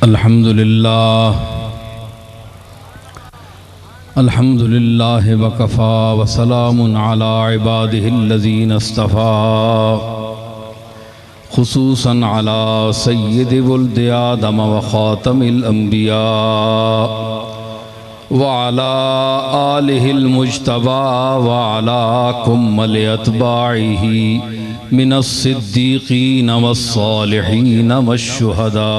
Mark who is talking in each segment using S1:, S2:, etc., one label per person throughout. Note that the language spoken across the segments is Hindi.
S1: अल्हम्दुलिल्लाह वकफ़ा वसलामुन अला इबादिहिल्लज़ीना इस्तफ़ा खुसूसन अला सय्यिदि वुल्दि आदम व ख़ातमिल अंबिया व अला आलिहिल मुज्तबा व अला कुम्मल अतबाइहि मिनस सिद्दीक़ीन वस्सालिहीन वश्शुहदा।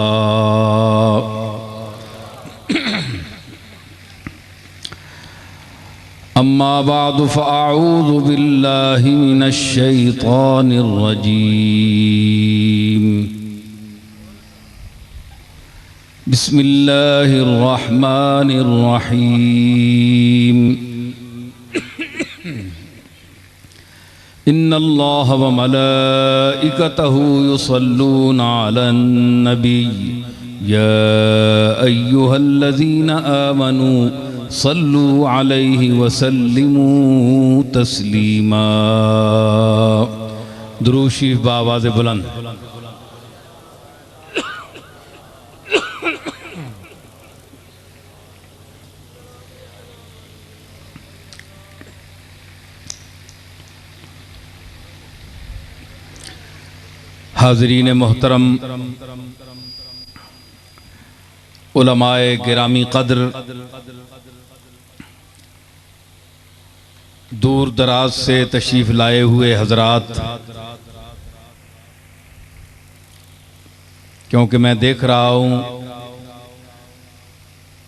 S1: अम्मा बादु फ़अऊज़ु बिल्लाहि मिनश शैतानिर रजीम। बिस्मिल्लाहिर रहमानिर रहीम। इन्नल्लाह व मलाइकतहु युसल्लूना अलन नबी या अय्युहल्लज़ीना आमनू सल्लू अलैहि वसल्लिमू तस्लीमा। दुरूद शरीफ बावाज़ बुलंद। हाज़रीन मोहतरम, उलमाए गिरामी क़द्र, दूर दराज से तशरीफ़ लाए हुए हजरात, क्योंकि मैं देख रहा हूँ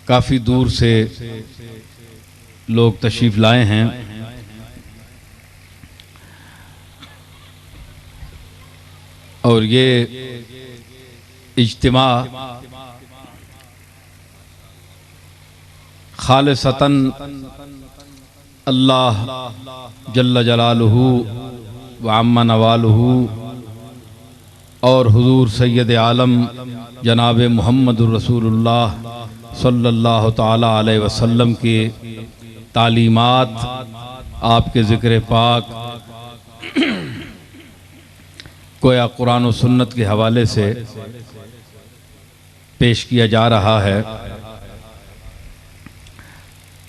S1: काफ़ी दूर से लोग तशरीफ़ लाए हैं। और ये इज्तिमा खालिसतन अल्लाह जल्ल जलालुहु व अम्मा नवालुहु और हुजूर सैयद आलम जनाब मुहम्मदुर रसूलुल्लाह सल्लल्लाहु ताला अलैहि वसल्लम के तालीमात, आपके ज़िक्र पाक कोया कुरान और सुन्नत के हवाले से पेश किया जा रहा है।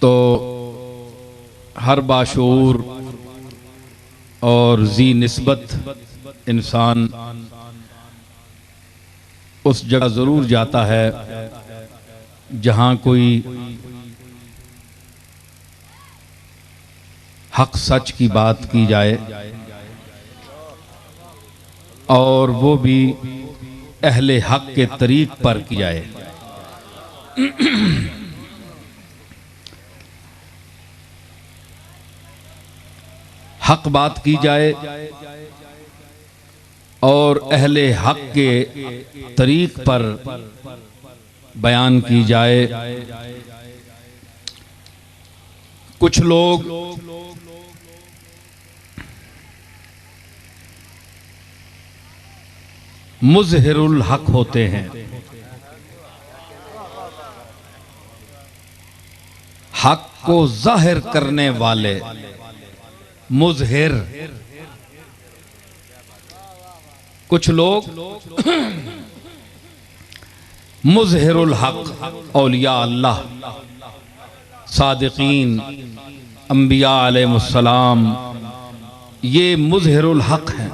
S1: तो हर बाशऊर और जी निस्बत इंसान उस जगह ज़रूर जाता है जहाँ कोई हक सच की बात की जाए, और वो भी अहले हक के तरीक़ पर की जाए। हक बात की जाए और अहले हक के तरीक़ पर बयान की जाए। कुछ लोग मुज़हिरुल हक होते हैं, हक को ज़ाहिर करने वाले मुज़हिर। कुछ लोग मुज़हिरुल हक, औलिया अल्लाह, सादिकीन, अंबिया अलैहिमुस्सलाम, ये मुज़हिरुल हक हैं,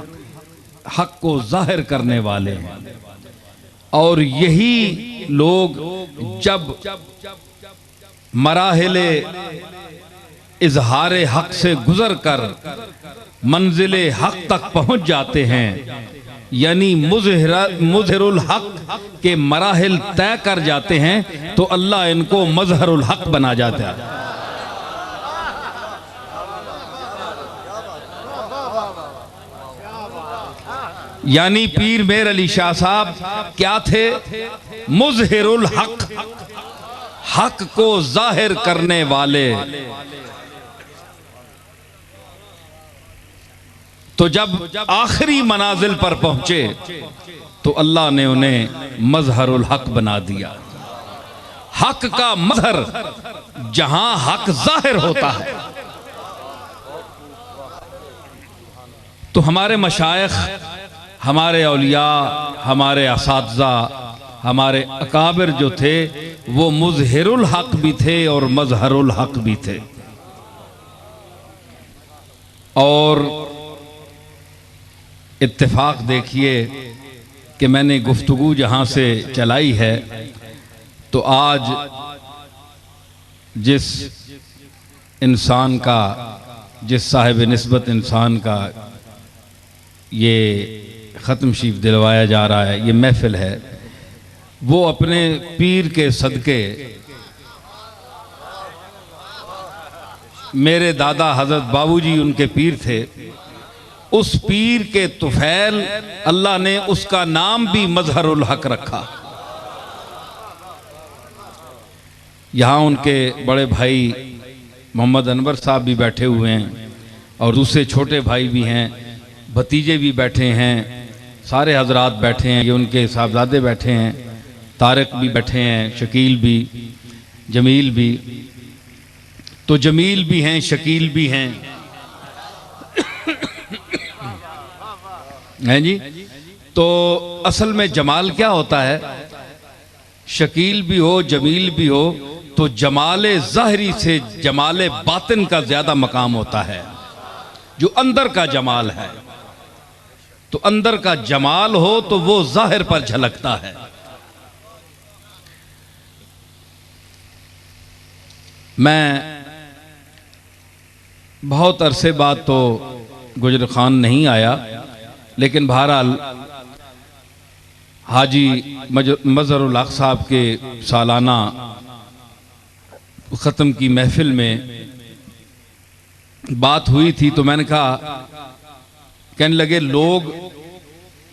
S1: हक को ज़ाहिर करने वाले हैं। और यही लोग जब मराहिले इजहारे हक से गुजर कर मंजिले हक तक पहुंच जाते हैं, यानी मुज़हिरुल हक के मराहिल तय कर जाते हैं, तो अल्लाह इनको मज़हरुल हक बना जाता है। यानी पीर मेर अली शाह साहब क्या थे? मुज़हिरुल हक, हक को जाहिर करने वाले। तो जब आखिरी मनाजिल पर पहुंचे तो अल्लाह ने उन्हें मज़हरुल हक बना दिया। हक का मज़हर जहां हक जाहिर होता है। तो हमारे मशाइख, हमारे औलिया, हमारे असातिज़ा हमारे अकाबिर जो थे वो मुज़हिरुल हक भी थे और मज़हरुल हक भी थे। और इत्तेफाक देखिए कि मैंने गुफ्तगू जहाँ से चलाई है तो आज जिस इंसान का, जिस साहिब निस्बत इंसान का ये ख़त्म शीफ दिलवाया जा रहा है, ये महफिल है, वो अपने पीर के सदके मेरे दादा हजरत बाबूजी उनके पीर थे, उस पीर के तुफैल अल्लाह ने उसका नाम भी मज़हरुल हक रखा। यहाँ उनके बड़े भाई मोहम्मद अनवर साहब भी बैठे हुए हैं और दूसरे छोटे भाई भी हैं, भतीजे भी बैठे हैं, सारे हजरात बैठे हैं, ये उनके साहबजादे बैठे हैं, तारिक भी बैठे हैं, शकील भी, जमील भी, तो जमील भी हैं, शकील भी हैं, हैं जी। तो असल में जमाल क्या होता है, शकील भी हो जमील भी हो तो जमाले ज़ाहरी से जमाले बातिन का ज्यादा मकाम होता है, जो अंदर का जमाल है। तो अंदर का जमाल हो तो वो ज़ाहिर पर झलकता है। मैं बहुत अरसे बाद तो गुजर खान नहीं आया, लेकिन बहरहाल हाजी मज़हरुल हक साहब के सालाना ख़त्म की महफिल में बात हुई थी तो मैंने कहा, कहने लगे लोग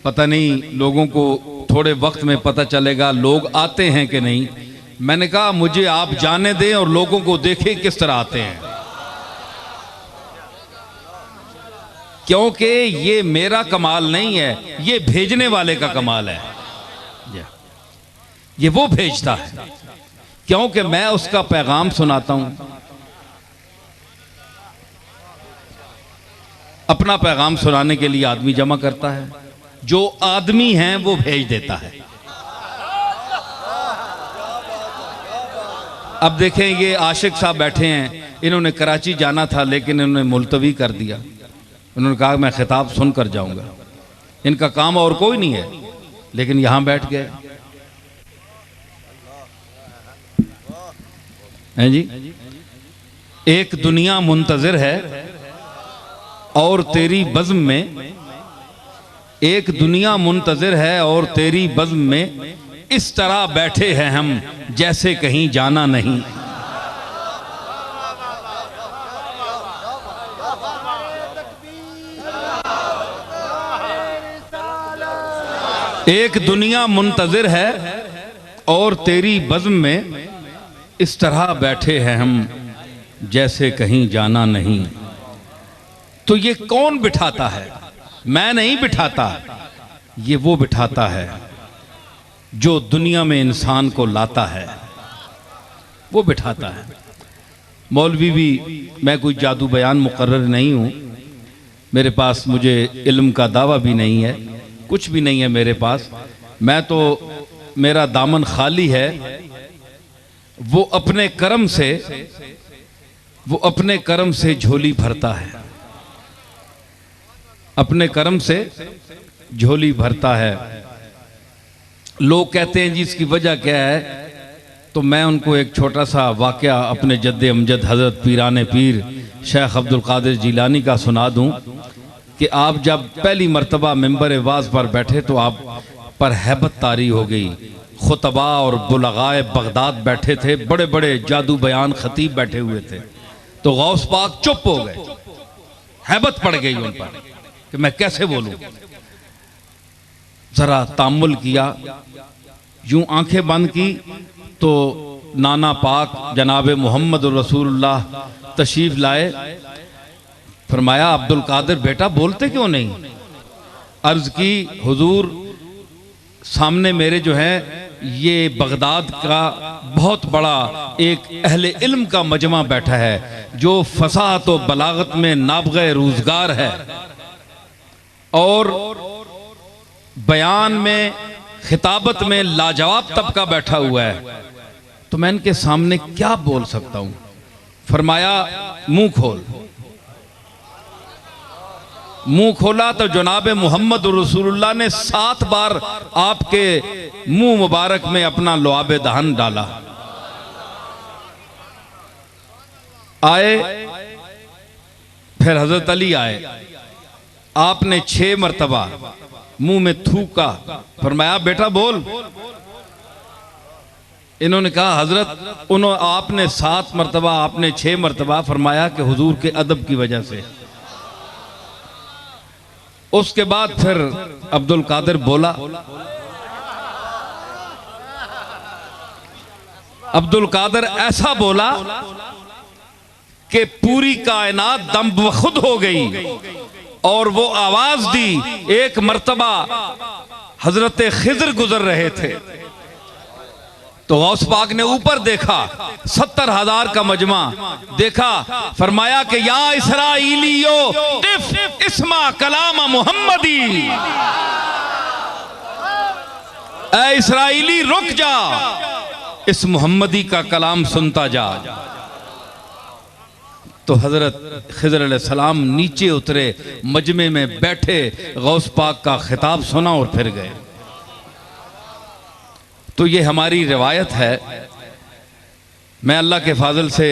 S1: पता नहीं, लोगों को थोड़े वक्त में पता चलेगा लोग आते हैं कि नहीं। मैंने कहा मुझे आप जाने दें और लोगों को देखें किस तरह आते हैं, क्योंकि ये मेरा कमाल नहीं है, ये भेजने वाले का कमाल है। ये वो भेजता है, क्योंकि मैं उसका पैगाम सुनाता हूं। अपना पैगाम सुनाने के लिए आदमी जमा करता है, जो आदमी हैं वो भेज देता है। अब देखें, ये आशिक साहब बैठे हैं, इन्होंने कराची जाना था लेकिन इन्होंने मुलतवी कर दिया। उन्होंने कहा मैं खिताब सुनकर जाऊंगा, इनका काम और कोई नहीं है, लेकिन यहां बैठ गए हैं जी। एक दुनिया मुंतजिर है और तेरी बज़्म में, एक दुनिया मुंतजिर है और तेरी बज़्म में, इस तरह बैठे हैं हम जैसे कहीं जाना नहीं। एक दुनिया मुंतजिर है और तेरी बज़्म में, इस तरह बैठे हैं हम जैसे कहीं जाना नहीं। तो ये कौन बिठाता है? मैं नहीं बिठाता, ये वो बिठाता है जो दुनिया में इंसान को लाता है, वो बिठाता है। मौलवी भी, मैं कोई जादू बयान मुकर्रर नहीं हूँ, मेरे पास मुझे इल्म का दावा भी नहीं है, कुछ भी नहीं है मेरे पास। मैं तो, मेरा दामन खाली है। वो अपने कर्म से, वो अपने कर्म से झोली भरता है, अपने कर्म से झोली भरता है। लोग कहते हैं जी इसकी वजह क्या है, तो मैं उनको एक छोटा सा वाकया अपने जद्दे अमजद हजरत पीराने पीर शेख अब्दुल कादिर जिलानी का सुना दूं कि आप जब पहली मर्तबा मिंबर वाज पर बैठे तो आप पर हैबत तारी हो गई। खुतबा और बुलगाए बगदाद बैठे थे, बड़े बड़े जादू बयान खतीब बैठे हुए थे, तो गौस पाक चुप हो गए, हैबत पड़ गई उन पर कि मैं कैसे बोलूं। जरा तामुल किया, यूं आंखें बंद की तो नाना पाक जनाब मोहम्मद रसूलुल्लाह तशरीफ लाए। फरमाया अब्दुल कादिर बेटा बोलते क्यों नहीं? अर्ज की हुजूर सामने मेरे जो है ये बगदाद का बहुत बड़ा एक अहले इल्म का मजमा बैठा है जो फसाहत व बलागत में नाबग़े रोजगार है और बयान में खिताबत में लाजवाब तबका बैठा हुआ है, तो मैं इनके सामने क्या बोल सकता हूं। फरमाया मुंह खोल। मुंह खोला तो जनाब मोहम्मद रसूलुल्लाह ने 7 बार आपके मुंह मुबारक में अपना लुआब दहन डाला। आए, फिर हजरत अली आए, आपने 6 मरतबा मुंह में थूका। फरमाया बेटा बोल। इन्होंने कहा हजरत आपने 7 मरतबा, आपने 6 मरतबा। फरमाया कि हुजूर के अदब की वजह से। उसके बाद फिर अब्दुल कादिर बोला। अब्दुल कादिर ऐसा बोला कि पूरी कायनात दम बखुद हो गई और वो आवाज दी। एक मर्तबा हजरत खिजर गुजर रहे थे तो गौस पाक ने ऊपर देखा, 70,000 का मजमा देखा। फरमाया कि या इसराइलियो किफ इस्मा कलाम मुहम्मदी, ऐ इसराइली रुक जा, इस मुहम्मदी का कलाम सुनता जा। तो हजरत खिजर अलैहिस्सलाम नीचे उतरे, मजमे में बैठे, गौस पाक का खिताब सुना और फिर गए। तो ये हमारी रिवायत है। मैं अल्लाह के फाजल से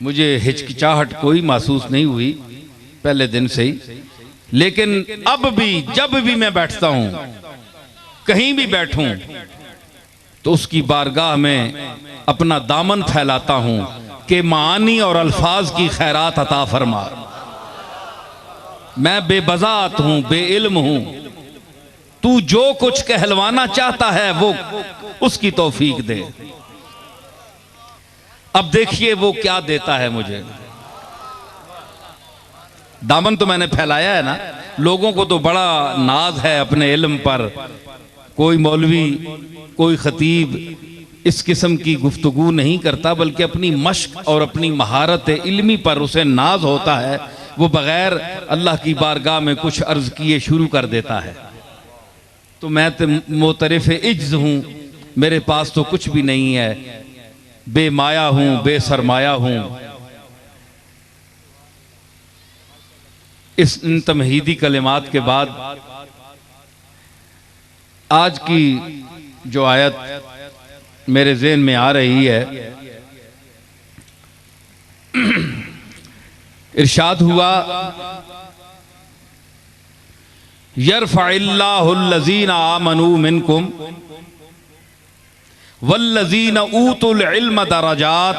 S1: मुझे हिचकिचाहट कोई महसूस नहीं हुई पहले दिन से ही, लेकिन अब भी जब भी मैं बैठता हूं, कहीं भी बैठूं, तो उसकी बारगाह में अपना दामन फैलाता हूं कि मानी और अल्फाज की खैरात अता फरमा। मैं बेबज़ात हूं, बेइल्म हूं, तू जो कुछ कहलवाना चाहता है वो उसकी तौफीक दे। अब देखिए वो क्या देता है मुझे। दामन तो मैंने फैलाया है ना। लोगों को तो बड़ा नाज है अपने इल्म पर। कोई मौलवी, कोई खतीब इस किस्म की गुफ्तगू नहीं करता, बल्कि अपनी मश्क और अपनी महारत इल्मी पर उसे नाज होता है। वो बगैर अल्लाह की बारगाह में कुछ अर्ज किए शुरू कर देता है। तो मैं तो मोतरिफ इज्ज हूं, मेरे पास तो कुछ भी नहीं है, बेमाया हूं, बेसरमाया हूं। इस इन तमहीदी कलिमात के बाद आज की जो आयत मेरे ज़हन में आ रही है, इरशाद हुआ यरफ़इल्लाहुल्लज़ीना आमनू मिनकुम वल्लज़ीना ऊतुल इल्म दरजात।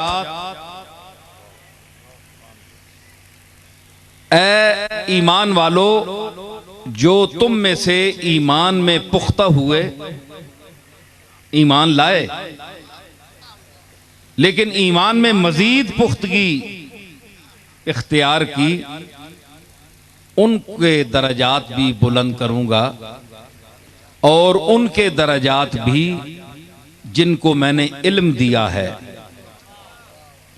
S1: ऐ ईमान वालो, जो तुम में से ईमान में पुख्ता हुए, ईमान लाए, लेकिन ईमान में मजीद पुख्तगी इख्तियार की, उनके दरजात भी बुलंद करूंगा और उनके दरजात भी जिनको मैंने इल्म दिया है,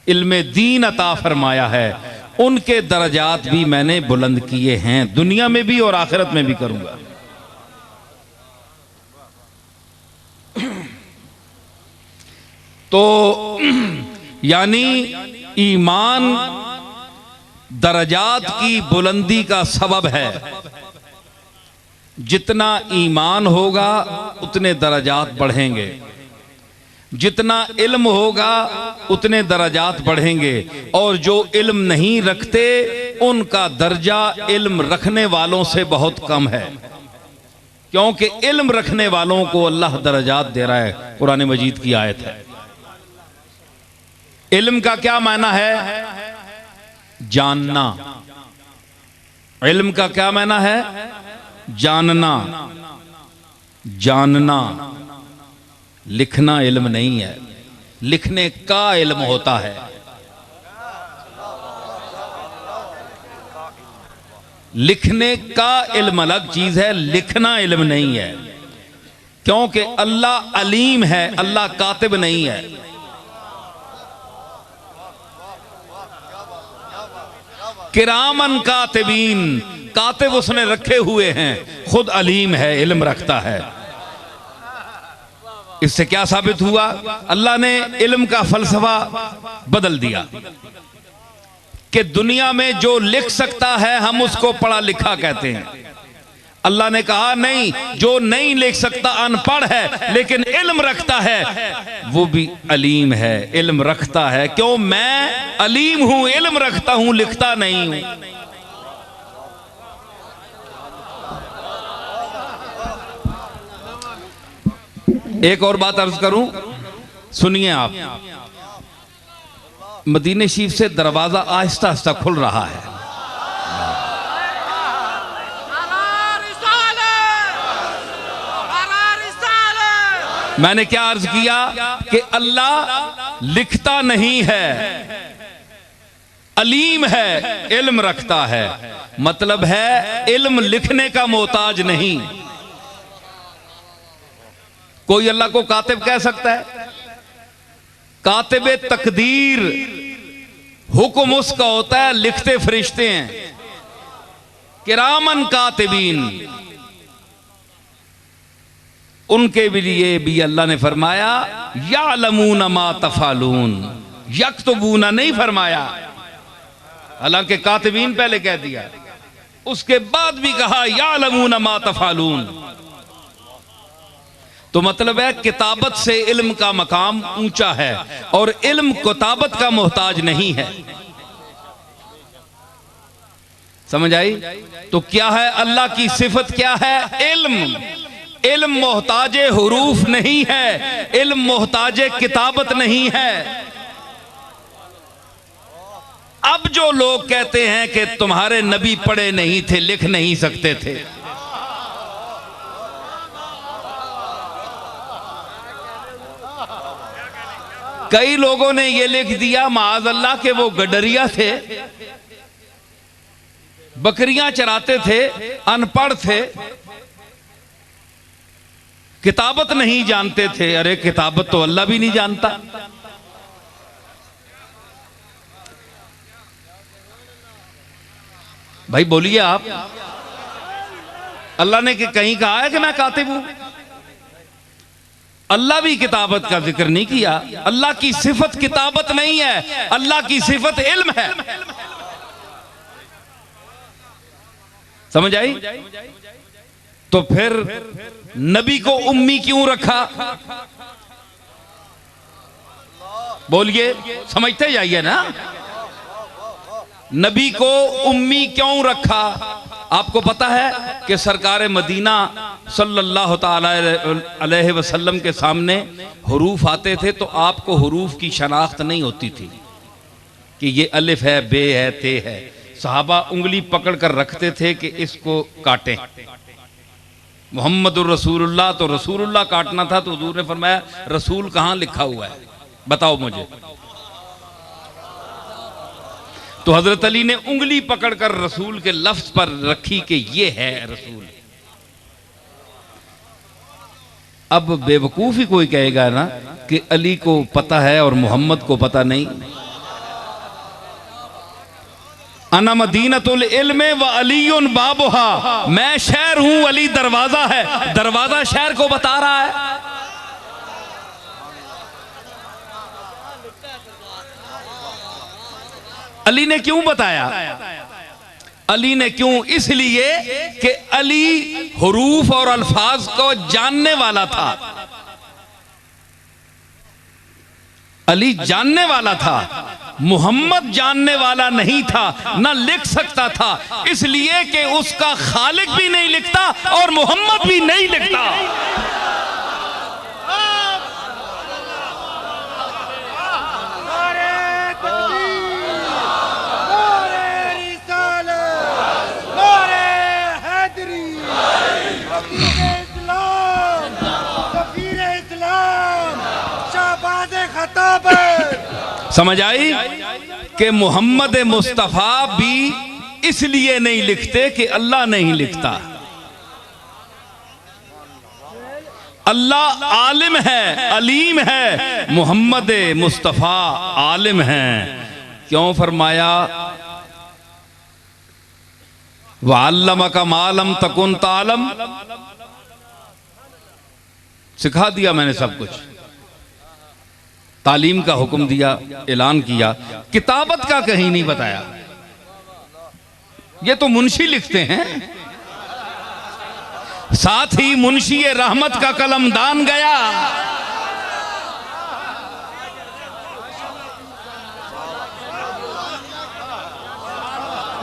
S1: इल्म दीन अता फरमाया है, उनके दरजात भी मैंने बुलंद किए हैं, दुनिया में भी और आखिरत में भी करूंगा। तो यानी ईमान दरजात की बुलंदी का सबब है। जितना ईमान होगा उतने दरजात बढ़ेंगे, जितना इल्म होगा उतने दरजात बढ़ेंगे, और जो इल्म नहीं रखते उनका दर्जा इल्म रखने वालों से बहुत कम है, क्योंकि इल्म रखने वालों को अल्लाह दरजात दे रहा है। कुरान मजीद की आयत है। इल्म का क्या मायना है? जानना। इल्म का क्या मायना है? जानना। जानना। लिखना इल्म नहीं है, लिखने का इल्म होता है। लिखने का इल्म अलग चीज है, लिखना इल्म नहीं है, क्योंकि अल्लाह अलीम है, अल्लाह कातिब नहीं है। किरामन कातिबीन, कातिब उसने रखे हुए हैं, खुद अलीम है, इल्म रखता है। इससे क्या साबित हुआ? अल्लाह ने इल्म का फलसफा बदल दिया कि दुनिया में जो लिख सकता है हम उसको पढ़ा लिखा कहते हैं। अल्लाह ने कहा नहीं, जो नहीं लिख सकता अनपढ़ है लेकिन इल्म रखता है वो भी अलीम है, इल्म रखता है। क्यों? मैं अलीम हूं, इल्म रखता हूं, लिखता नहीं हूं। एक और बात अर्ज करूं, सुनिए आप। मदीने शरीफ से दरवाजा आहिस्ता आहिस्ता खुल रहा है। मैंने क्या अर्ज किया कि अल्लाह लिखता नहीं है, अलीम है, इल्म रखता है। मतलब है इल्म लिखने का मोहताज नहीं। कोई अल्लाह को कातिब कह सकता है? कातिबे तकदीर हुक्म उसका होता है, लिखते फरिश्ते हैं, किरामन कातिबीन। उनके भी लिए भी अल्लाह ने फरमाया यालमून मा तफालून, यक्तबूना नहीं फरमाया। हालांकि कातिबीन पहले कह दिया, उसके बाद भी कहा यालमून मा तफालून। तो मतलब है किताबत से इल्म का मकाम ऊंचा है और इल्म किताबत का मोहताज नहीं है। समझ आई? तो क्या है अल्लाह की सिफत? क्या है? इल्म। इल्म मोहताजे हुरूफ नहीं है, इल्म मोहताजे किताबत नहीं है। अब जो लोग कहते हैं कि तुम्हारे नबी पढ़े नहीं थे, लिख नहीं सकते थे, कई लोगों ने यह लिख दिया माज अल्लाह के वो गडरिया थे, बकरियां चराते थे, अनपढ़ थे, किताबत नहीं जानते थे। अरे किताबत तो अल्लाह भी नहीं जानता। भाई बोलिए आप, अल्लाह ने कहीं कहा है कि मैं कातिब हूं? अल्लाह भी किताबत का जिक्र नहीं किया। अल्लाह की सिफत किताबत नहीं है, अल्लाह की सिफत इल्म है। समझ आई? तो फिर नबी को उम्मी क्यों रखा? बोलिए, समझते जाइए ना। नबी को उम्मी क्यों रखा? आपको पता है कि सरकार मदीना सल्लल्लाहु ताला अलैहि वसल्लम के सामने हुरूफ आते थे तो आपको हुरूफ की शनाख्त नहीं होती थी कि ये अलिफ है, बे है, ते है। सहाबा उंगली पकड़ कर रखते थे कि इसको काटें। मोहम्मदुर रसूलुल्लाह, तो रसूलुल्लाह काटना था तो हुजूर ने फरमाया रसूल कहां लिखा हुआ है, बताओ मुझे। तो हजरत अली ने उंगली पकड़कर रसूल के लफ्ज पर रखी कि ये है रसूल। अब बेवकूफ ही कोई कहेगा ना कि अली को पता है और मोहम्मद को पता नहीं। अना मदीनतुल इल्मे व अलीयुन बाबुहा, मैं शहर हूं, अली दरवाजा है। दरवाजा शहर को बता रहा है। अली ने क्यों बताया? अली ने क्यों? इसलिए कि अली हुरूफ और अल्फाज को जानने वाला था। अली जानने वाला था, मोहम्मद जानने वाला नहीं था, ना लिख सकता था। इसलिए कि उसका खालिक भी नहीं लिखता और मोहम्मद भी नहीं लिखता। समझ आई कि मोहम्मद मुस्तफा भी इसलिए नहीं लिखते कि अल्लाह नहीं लिखता। अल्लाह आलिम है, अलीम है, मोहम्मद मुस्तफा आलिम है। क्यों फरमाया वअल्लमका मा लम तकुन तालम, सिखा दिया मैंने सब कुछ। तालीम का हुक्म दिया, ऐलान किया, किताबत का कहीं नहीं बताया। ये तो मुंशी लिखते हैं। साथ ही मुंशी रहमत का कलमदान गया।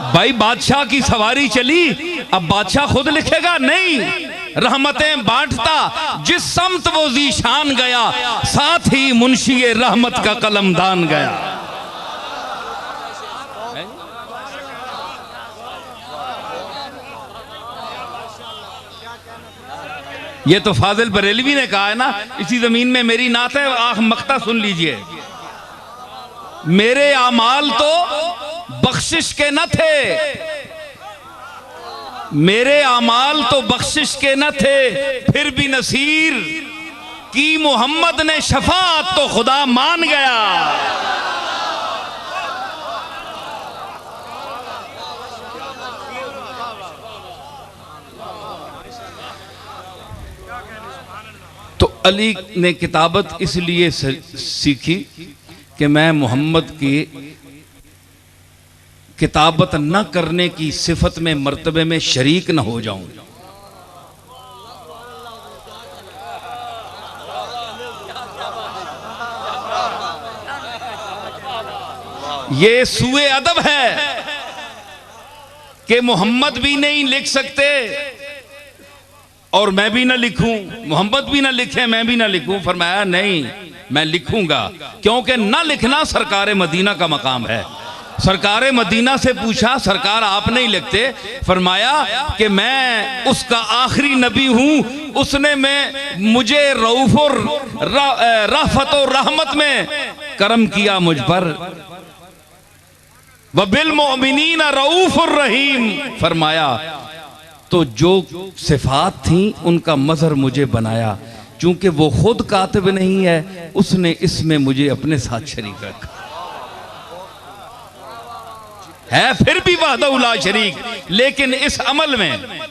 S1: भाई बादशाह की सवारी चली, अब बादशाह खुद लिखेगा नहीं, रहमतें बांटता जिस समत वो ज़ीशान गया, साथ ही मुंशी रहमत का कलमदान गया। ये तो फाजिल बरेलवी ने कहा है ना, इसी जमीन में मेरी नात है, आख मख्ता सुन लीजिए। मेरे आमाल तो बख्शिश के न थे, मेरे आमाल तो बख्शिश के न थे, फिर भी नसीर की मोहम्मद ने शफाअत तो खुदा मान गया। तो अली ने किताबत इसलिए सीखी कि मैं मोहम्मद की किताबत न करने की सिफत में, मर्तबे में शरीक न हो जाऊं। ये सूए अदब है कि मोहम्मद भी नहीं लिख सकते और मैं भी ना लिखूं, मोहम्मद भी ना लिखे मैं भी ना लिखूं। फरमाया नहीं, मैं लिखूंगा, क्योंकि ना लिखना सरकार मदीना का मकाम है। सरकार मदीना से पूछा, सरकार आप नहीं लिखते? फरमाया कि मैं उसका आखिरी नबी हूं, उसने मैं मुझे रऊफ और राफत और रहमत में करम किया मुझ पर। व बिल मोमिनीना रऊफ और रहीम, फरमाया तो जो सिफात थी उनका मजहर मुझे बनाया। चूंकि वो खुद कातिब नहीं है, उसने इसमें मुझे अपने साथ शरीक रखा है। फिर भी वहदहू ला शरीक, लेकिन इस अमल में,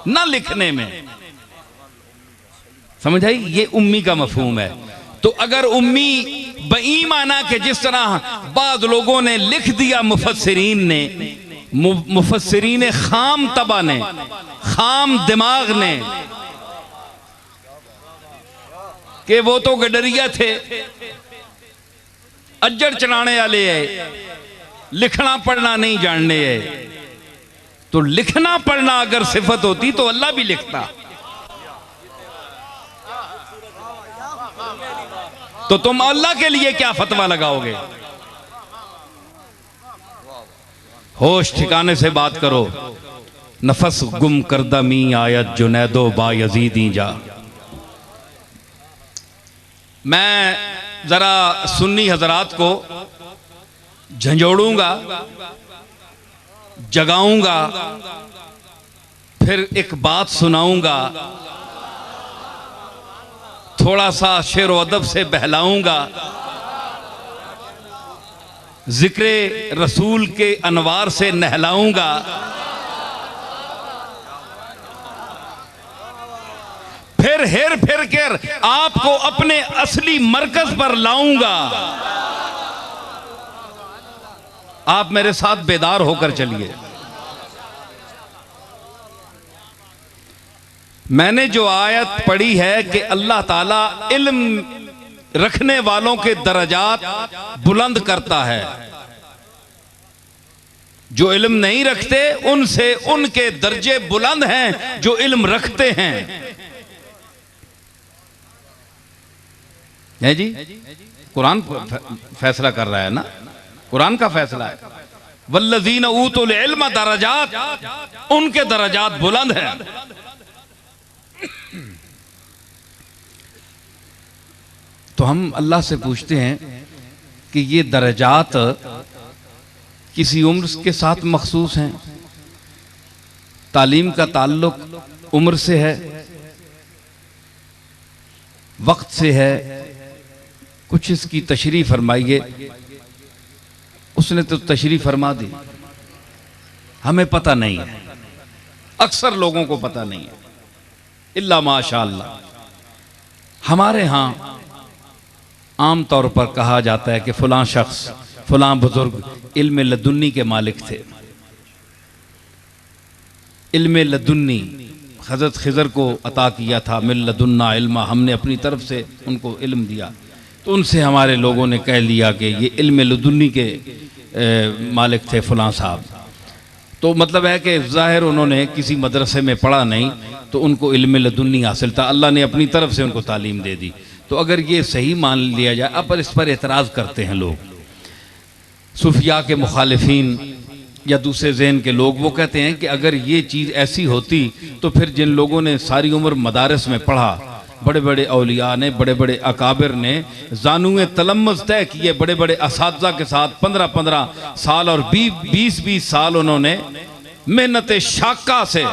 S1: ना लिखने में। समझ आई? ये उम्मी का मफहूम है। तो अगर उम्मी बईमाना के जिस तरह बाद लोगों ने लिख दिया, मुफस्सिरीन ने, मुफस्सिरीन खाम तबा ने, खाम दिमाग ने, कि वो तो गडरिया थे, अज्जर चढ़ाने वाले है, लिखना पढ़ना नहीं जानने है। तो लिखना पढ़ना अगर सिफत होती तो अल्लाह भी लिखता। तो तुम अल्लाह के लिए क्या फतवा लगाओगे? होश ठिकाने से बात करो। नफस गुम करदा मी आयत जुनैदो बा यजीदी जा। मैं जरा सुन्नी हजरात को झंझोड़ूंगा, जगाऊंगा, फिर एक बात सुनाऊंगा, थोड़ा सा शेर व अदब से बहलाऊंगा, जिक्र रसूल के अनवार से नहलाऊंगा, फिर हेर फेर कर आपको अपने असली मरकज पर लाऊंगा। आप मेरे साथ बेदार होकर चलिए। मैंने जो आयत पढ़ी है कि अल्लाह ताला इल्म रखने वालों के दर्जात बुलंद करता है, जो इल्म नहीं रखते उनसे उनके दर्जे बुलंद हैं जो इल्म रखते हैं। है जी, कुरान फैसला कर रहा है ना, कुरान का फैसला है। वल्लज़ीना ऊतुल इल्म दरजात, उनके दरजात बुलंद हैं। तो हम अल्लाह से पूछते हैं कि ये दरजात किसी उम्र के साथ मखसूस हैं? तालीम का ताल्लुक उम्र से है, वक्त से है? कुछ इसकी तशरीह फरमाइए। उसने तो तशरीह फरमा दी, हमें पता नहीं है। अक्सर लोगों को पता नहीं है, इल्ला माशाअल्लाह। हमारे यहाँ आम तौर पर कहा जाता है कि फलां शख्स, फलां बुजुर्ग इल्म लदुन्नी के मालिक थे। इल्म लदुन्नी हज़रत खिज़र को अता किया था, मिल लदुन्ना इल्मा, हमने अपनी तरफ से उनको इल्म दिया। तो उनसे हमारे लोगों ने कह लिया कि ये इल्म लदुन्नी के मालिक थे फलां साहब। तो मतलब है कि ज़ाहिर उन्होंने किसी मदरसे में पढ़ा नहीं, तो उनको इल्म लदुन्नी हासिल था, अल्लाह ने अपनी तरफ से उनको तालीम दे दी। तो अगर ये सही मान लिया जाए, अब इस पर एतराज़ करते हैं लोग, सूफिया के मुखालिफिन या दूसरे ज़हन के लोग, वो कहते हैं कि अगर ये चीज़ ऐसी होती तो फिर जिन लोगों ने सारी उम्र मदारस में पढ़ा, बड़े बड़े औलिया ने, बड़े बड़े अकाबिर ने ज़ानुए तलम्मुज़ तय किए, बड़े बड़े असातिज़ा के साथ 15-15 साल और 20-20 साल उन्होंने मेहनत शाका से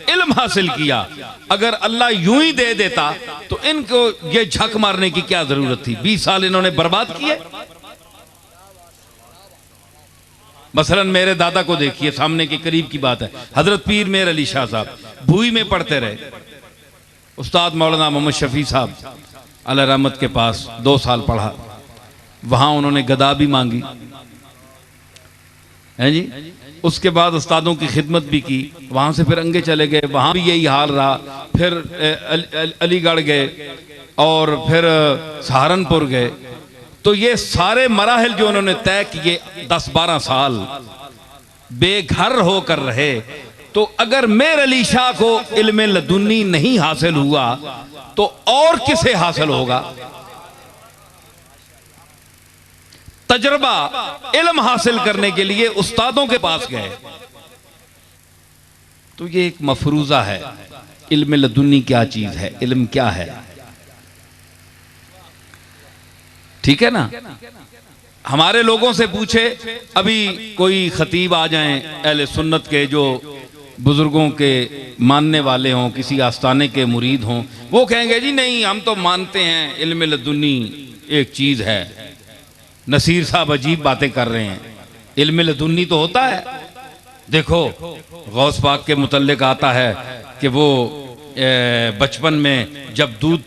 S1: इल्म हासिल किया। अगर अल्लाह यूं ही दे देता तो इनको ये झक मारने की क्या जरूरत थी? 20 साल इन्होंने बर्बाद किए। मसलन मेरे दादा को देखिए, सामने के करीब की बात है, हजरत पीर मेर अली शाह साहब भूई में पढ़ते रहे। उस्ताद मौलाना मोहम्मद शफी साहब अल्लाह रहमत के पास 2 साल पढ़ा, वहां उन्होंने गदा भी मांगी है जी। उसके बाद उस्तादों की खिदमत भी की, वहां से फिर अंगे चले गए, वहां भी यही हाल रहा। फिर अलीगढ़ गए और फिर सहारनपुर गए। तो ये सारे मराहिल जो उन्होंने तय किए, 10-12 साल बेघर होकर रहे। तो अगर मेर अली शाह को इल्म लदुन्नी नहीं हासिल हुआ तो और किसे हासिल होगा? तजर्बा इल्म हासिल करने के लिए उस्तादों के पास गए। तो ये एक मफरूजा है, इल्म लदुन्नी क्या चीज है, इल्म क्या है, ठीक है ना। हमारे लोगों से पूछे, अभी कोई खतीब आ जाएं अहले सुन्नत के, जो बुजुर्गों के मानने वाले हों, किसी आस्थाने के मुरीद हों, वो कहेंगे जी नहीं, हम तो मानते हैं इल्म लदुन्नी एक चीज है। नसीर साहब अजीब बातें कर रहे हैं, इल्म लदुन्नी तो होता है। देखो गौस पाक के मुतल्लिक आता है कि वो बचपन में जब दूध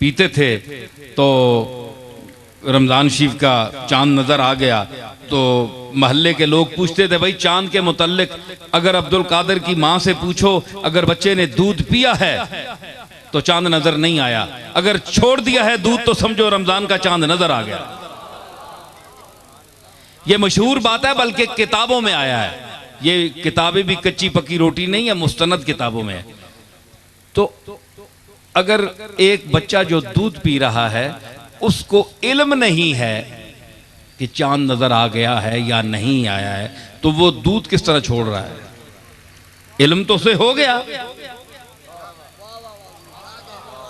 S1: पीते थे तो रमज़ान शरीफ का चांद नजर आ गया, तो महल्ले के लोग पूछते थे, भाई चांद के मुतल्लिक अगर अब्दुल कादिर की माँ से पूछो, अगर बच्चे ने दूध पिया है तो चांद नजर नहीं आया, अगर छोड़ दिया है दूध तो समझो रमजान का चांद नजर आ गया। ये मशहूर बात है, बल्कि किताबों में आया है। ये किताबें भी कच्ची पक्की रोटी नहीं है, मुस्तनद किताबों में है। तो अगर एक बच्चा जो दूध पी रहा है उसको इल्म नहीं है कि चांद नजर आ गया है या नहीं आया है, तो वो दूध किस तरह छोड़ रहा है? इल्म तो उसे हो गया,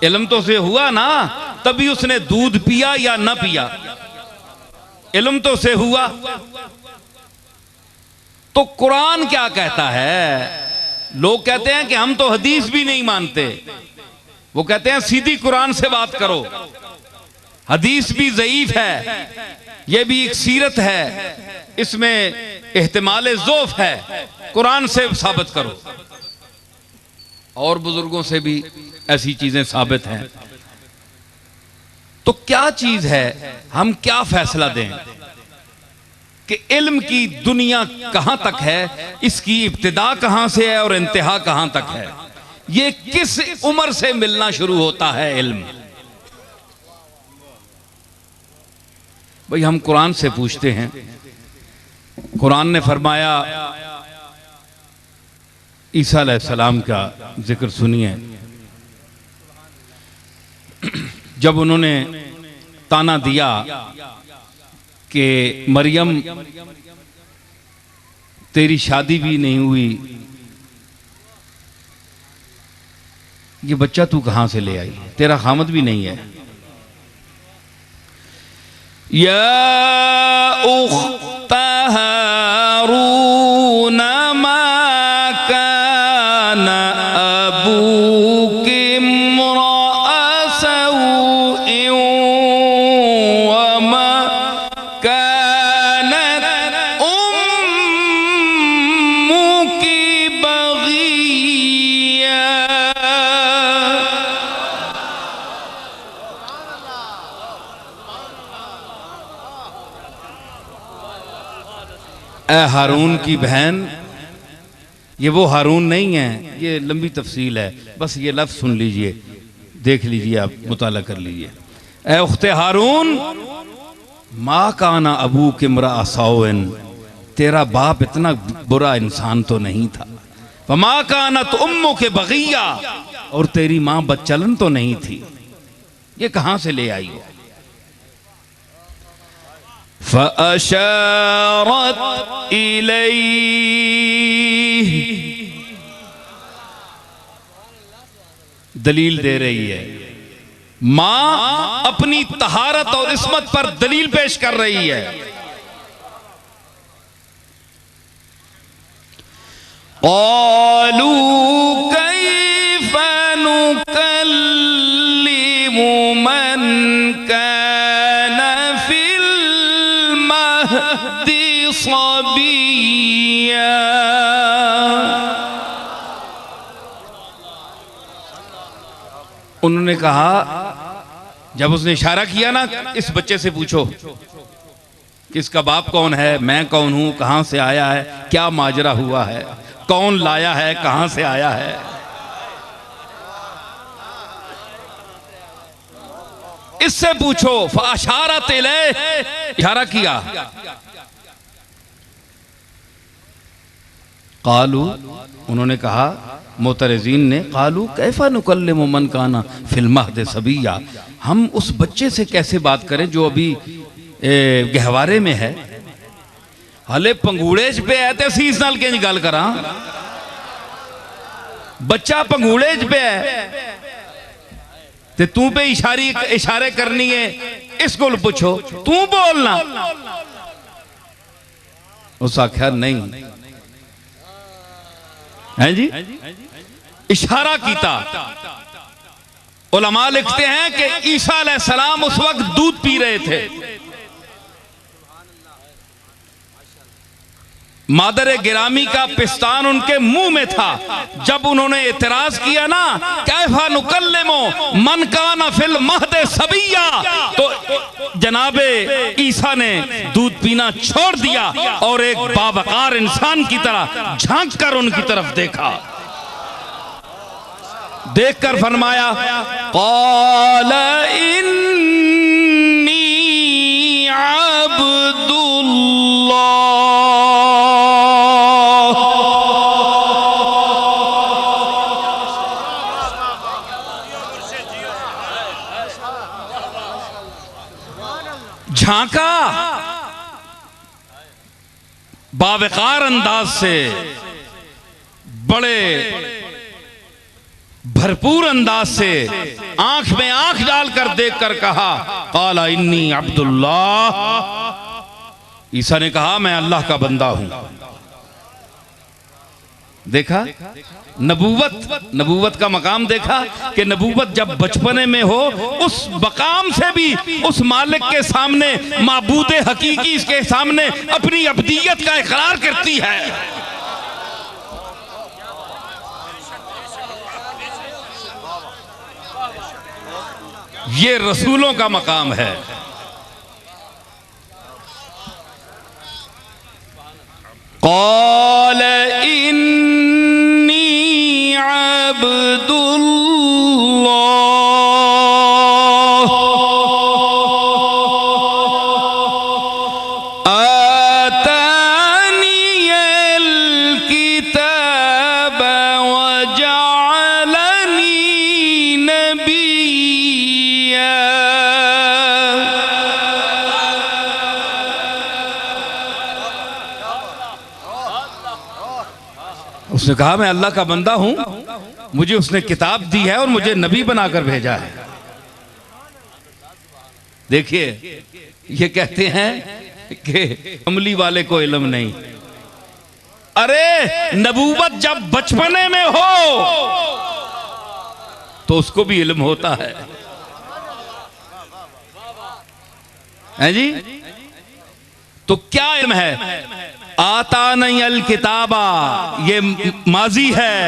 S1: इल्म तो उसे हुआ ना, तभी उसने दूध पिया या ना पिया, इल्म तो उसे हुआ। तो कुरान क्या कहता है? लोग कहते हैं कि हम तो हदीस भी नहीं मानते, वो कहते हैं सीधी कुरान से बात करो, हदीस भी ज़ईफ है, यह भी एक सीरत है, इसमें इहतिमाल ज़ोफ है, कुरान से साबित करो। और बुजुर्गों से भी ऐसी चीजें साबित हैं। तो क्या चीज है, हम क्या फैसला दें कि इल्म की दुनिया कहां तक है, इसकी इब्तिदा कहां से है और इंतहा कहां तक है? ये किस उम्र से मिलना शुरू होता है इल्म? भाई हम कुरान से पूछते हैं। कुरान ने फरमाया, ईसा अलैहिस्सलाम का जिक्र सुनिए, जब उन्होंने ताना दिया कि मरियम तेरी शादी भी नहीं हुई, ये बच्चा तू कहां से ले आई, तेरा खामद भी नहीं है। या उख्त हारून मा कान अबूकी इम्रअ सऊइन वमा कानत उम्मुकी बगिय्या। ए हारून की बहन, ये वो हारून नहीं है, ये लंबी तफसील है, बस ये लफ्ज़ सुन लीजिए, देख लीजिए, आप मुताला कर लीजिए। ए उख्ते हारून, माँ काना अबू के मरा साउन, तेरा बाप इतना बुरा इंसान तो नहीं था। माँ काना तो उम्मो के बगिया, और तेरी माँ बदचलन तो नहीं थी। ये कहाँ से ले आई हो? फ़अशारत इलैहि, दलील दे रही है। मां अपनी तहारत और इस्मत पर दलील पेश कर रही है। क़ालू कैफ़ नुकल्लिमु मन कान फिल महदी सबिय्या। उन्होंने कहा, जब उसने इशारा किया ना, इस बच्चे से पूछो कि इसका बाप कौन है, मैं कौन हूं, कहां से आया है, क्या माजरा हुआ है, कौन लाया है, कहां से आया है। इससे पूछो। फ़अशारत इलैहि, इशारा किया। क़ालू, उन्होंने कहा, मोतरजीन ने, क़ालू कैफ़ा नुकल्लिमु मन काना फिल महद सबिय्या, हम उस बच्चे से कैसे बात करें जो अभी गहवारे में है, हले पंगूड़ेज पे है ते सीस नाल केंज गल करा। बच्चा पंगूड़ेज पे है ते तू पे इशारे करनी है, इसको पूछो, तू बोलना। उस आख्या नहीं है जी, इशारा कीता। उलमा लिखते हैं कि ईसा अलैहिस्सलाम उस वक्त दूध पी रहे थे। मादर गिरामी का पिस्तान उनके मुंह में था। जब उन्होंने एतराज किया ना, कैफा नुकल्लिमु मन काना फिल महद सबिय्या, तो जनाबे ईसा ने दूध पीना छोड़ दिया और एक बावकार इंसान की तरह झांक कर उनकी तरफ देखा। देखकर फरमाया, क़ाल इन्नी अब्दुल्लाह। झांका बावकार अंदाज से, बड़े भरपूर अंदाज से, आंख में आंख डालकर देखकर कहा, क़ाला इन्नी अब्दुल्लाह। ईसा ने कहा, मैं अल्लाह का बंदा हूं। देखा नबूवत का मकाम, देखा कि नबूवत जब बचपने में हो, उस मकाम से भी उस मालिक के सामने, माबूद हकीकी के सामने अपनी अब्दियत का इकरार करती है। ये रसूलों का मकाम है। क़ाल इन्नी अब्दुल्लाह आतानियल किताब वजअलनी नबिय्या। उसने कहा, मैं अल्लाह का बंदा हूं, मुझे उसने किताब दी है और मुझे नबी बनाकर भेजा है। देखिए, ये कहते हैं कि अमली वाले को इल्म नहीं। अरे नबूवत जब बचपने में हो तो उसको भी इल्म होता है जी। तो क्या इल्म है? आता नहीं अल किताबा, ये माजी है।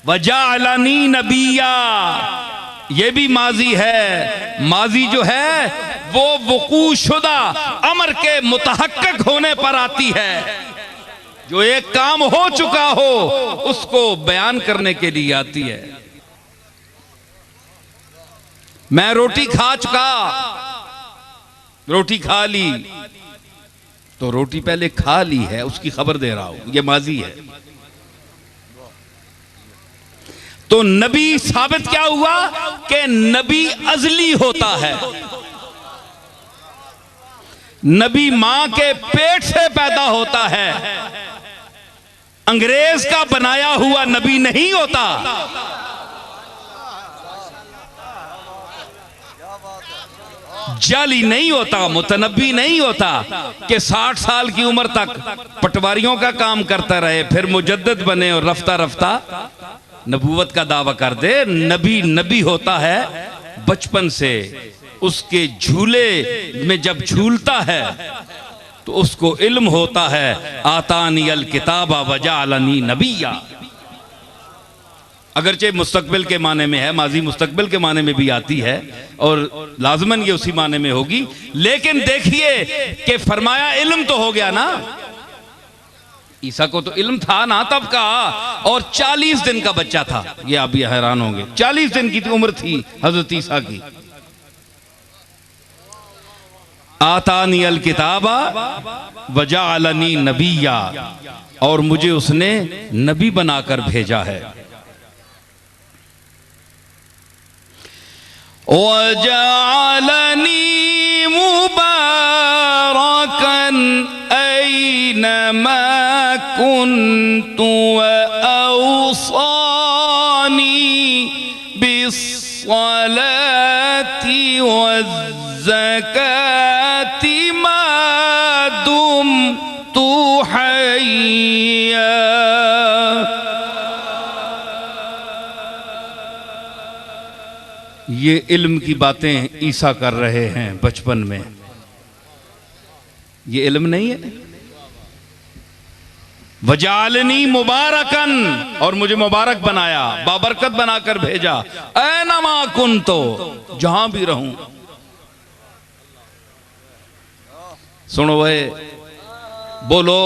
S1: वजाअलनी नबिया, ये भी माजी है। माजी जो है वो वकूशुदा अमर के मुतहक्किक होने पर आती है। जो एक काम हो चुका हो उसको बयान करने के लिए आती है। मैं रोटी खा चुका, रोटी खा ली, तो रोटी पहले खा ली है, उसकी खबर दे रहा हूं, ये माजी है। तो नबी साबित क्या हुआ कि नबी अजली होता है। नबी मां के पेट से पैदा होता है, अंग्रेज का बनाया हुआ नबी नहीं होता। जाली नहीं होता, मुतनब्बी नहीं होता कि 60 साल की उम्र तक पटवारियों का काम करता रहे, फिर मुजद्दिद बने और रफ्ता रफ्ता नबूवत का दावा कर दे। नबी नबी होता है बचपन से। उसके झूले में जब झूलता है तो उसको इल्म होता है, आतानी अल किताबा वजाअलनी नबिया। अगरचे मुस्तकबिल के माने में है, माजी मुस्तकबिल के माने में भी आती है और लाजमन ये उसी माने में होगी। लेकिन देखिए कि फरमाया इल्म तो हो गया ना, ईसा को तो इल्म था ना तब का, और 40 दिन का बच्चा था। ये आप भी हैरान होंगे, 40 दिन की उम्र थी हजरत ईसा की। आतानी अल किताबा वजाअलनी नबिया, और मुझे उसने नबी बनाकर भेजा है। वजाअलनी मुबारकन ऐनमा कुन्तु औसानी बिस्सलाति वज़्ज़काति मा दुम्तु हय्या। ये इल्म की बातें ईसा कर रहे हैं बचपन में। ये इल्म नहीं है। वजालनी मुबारकन, और मुझे मुबारक बनाया, बाबरकत बनाकर भेजा। ऐनमा कुन्तो, जहां भी रहूं। सुनो वे, बोलो,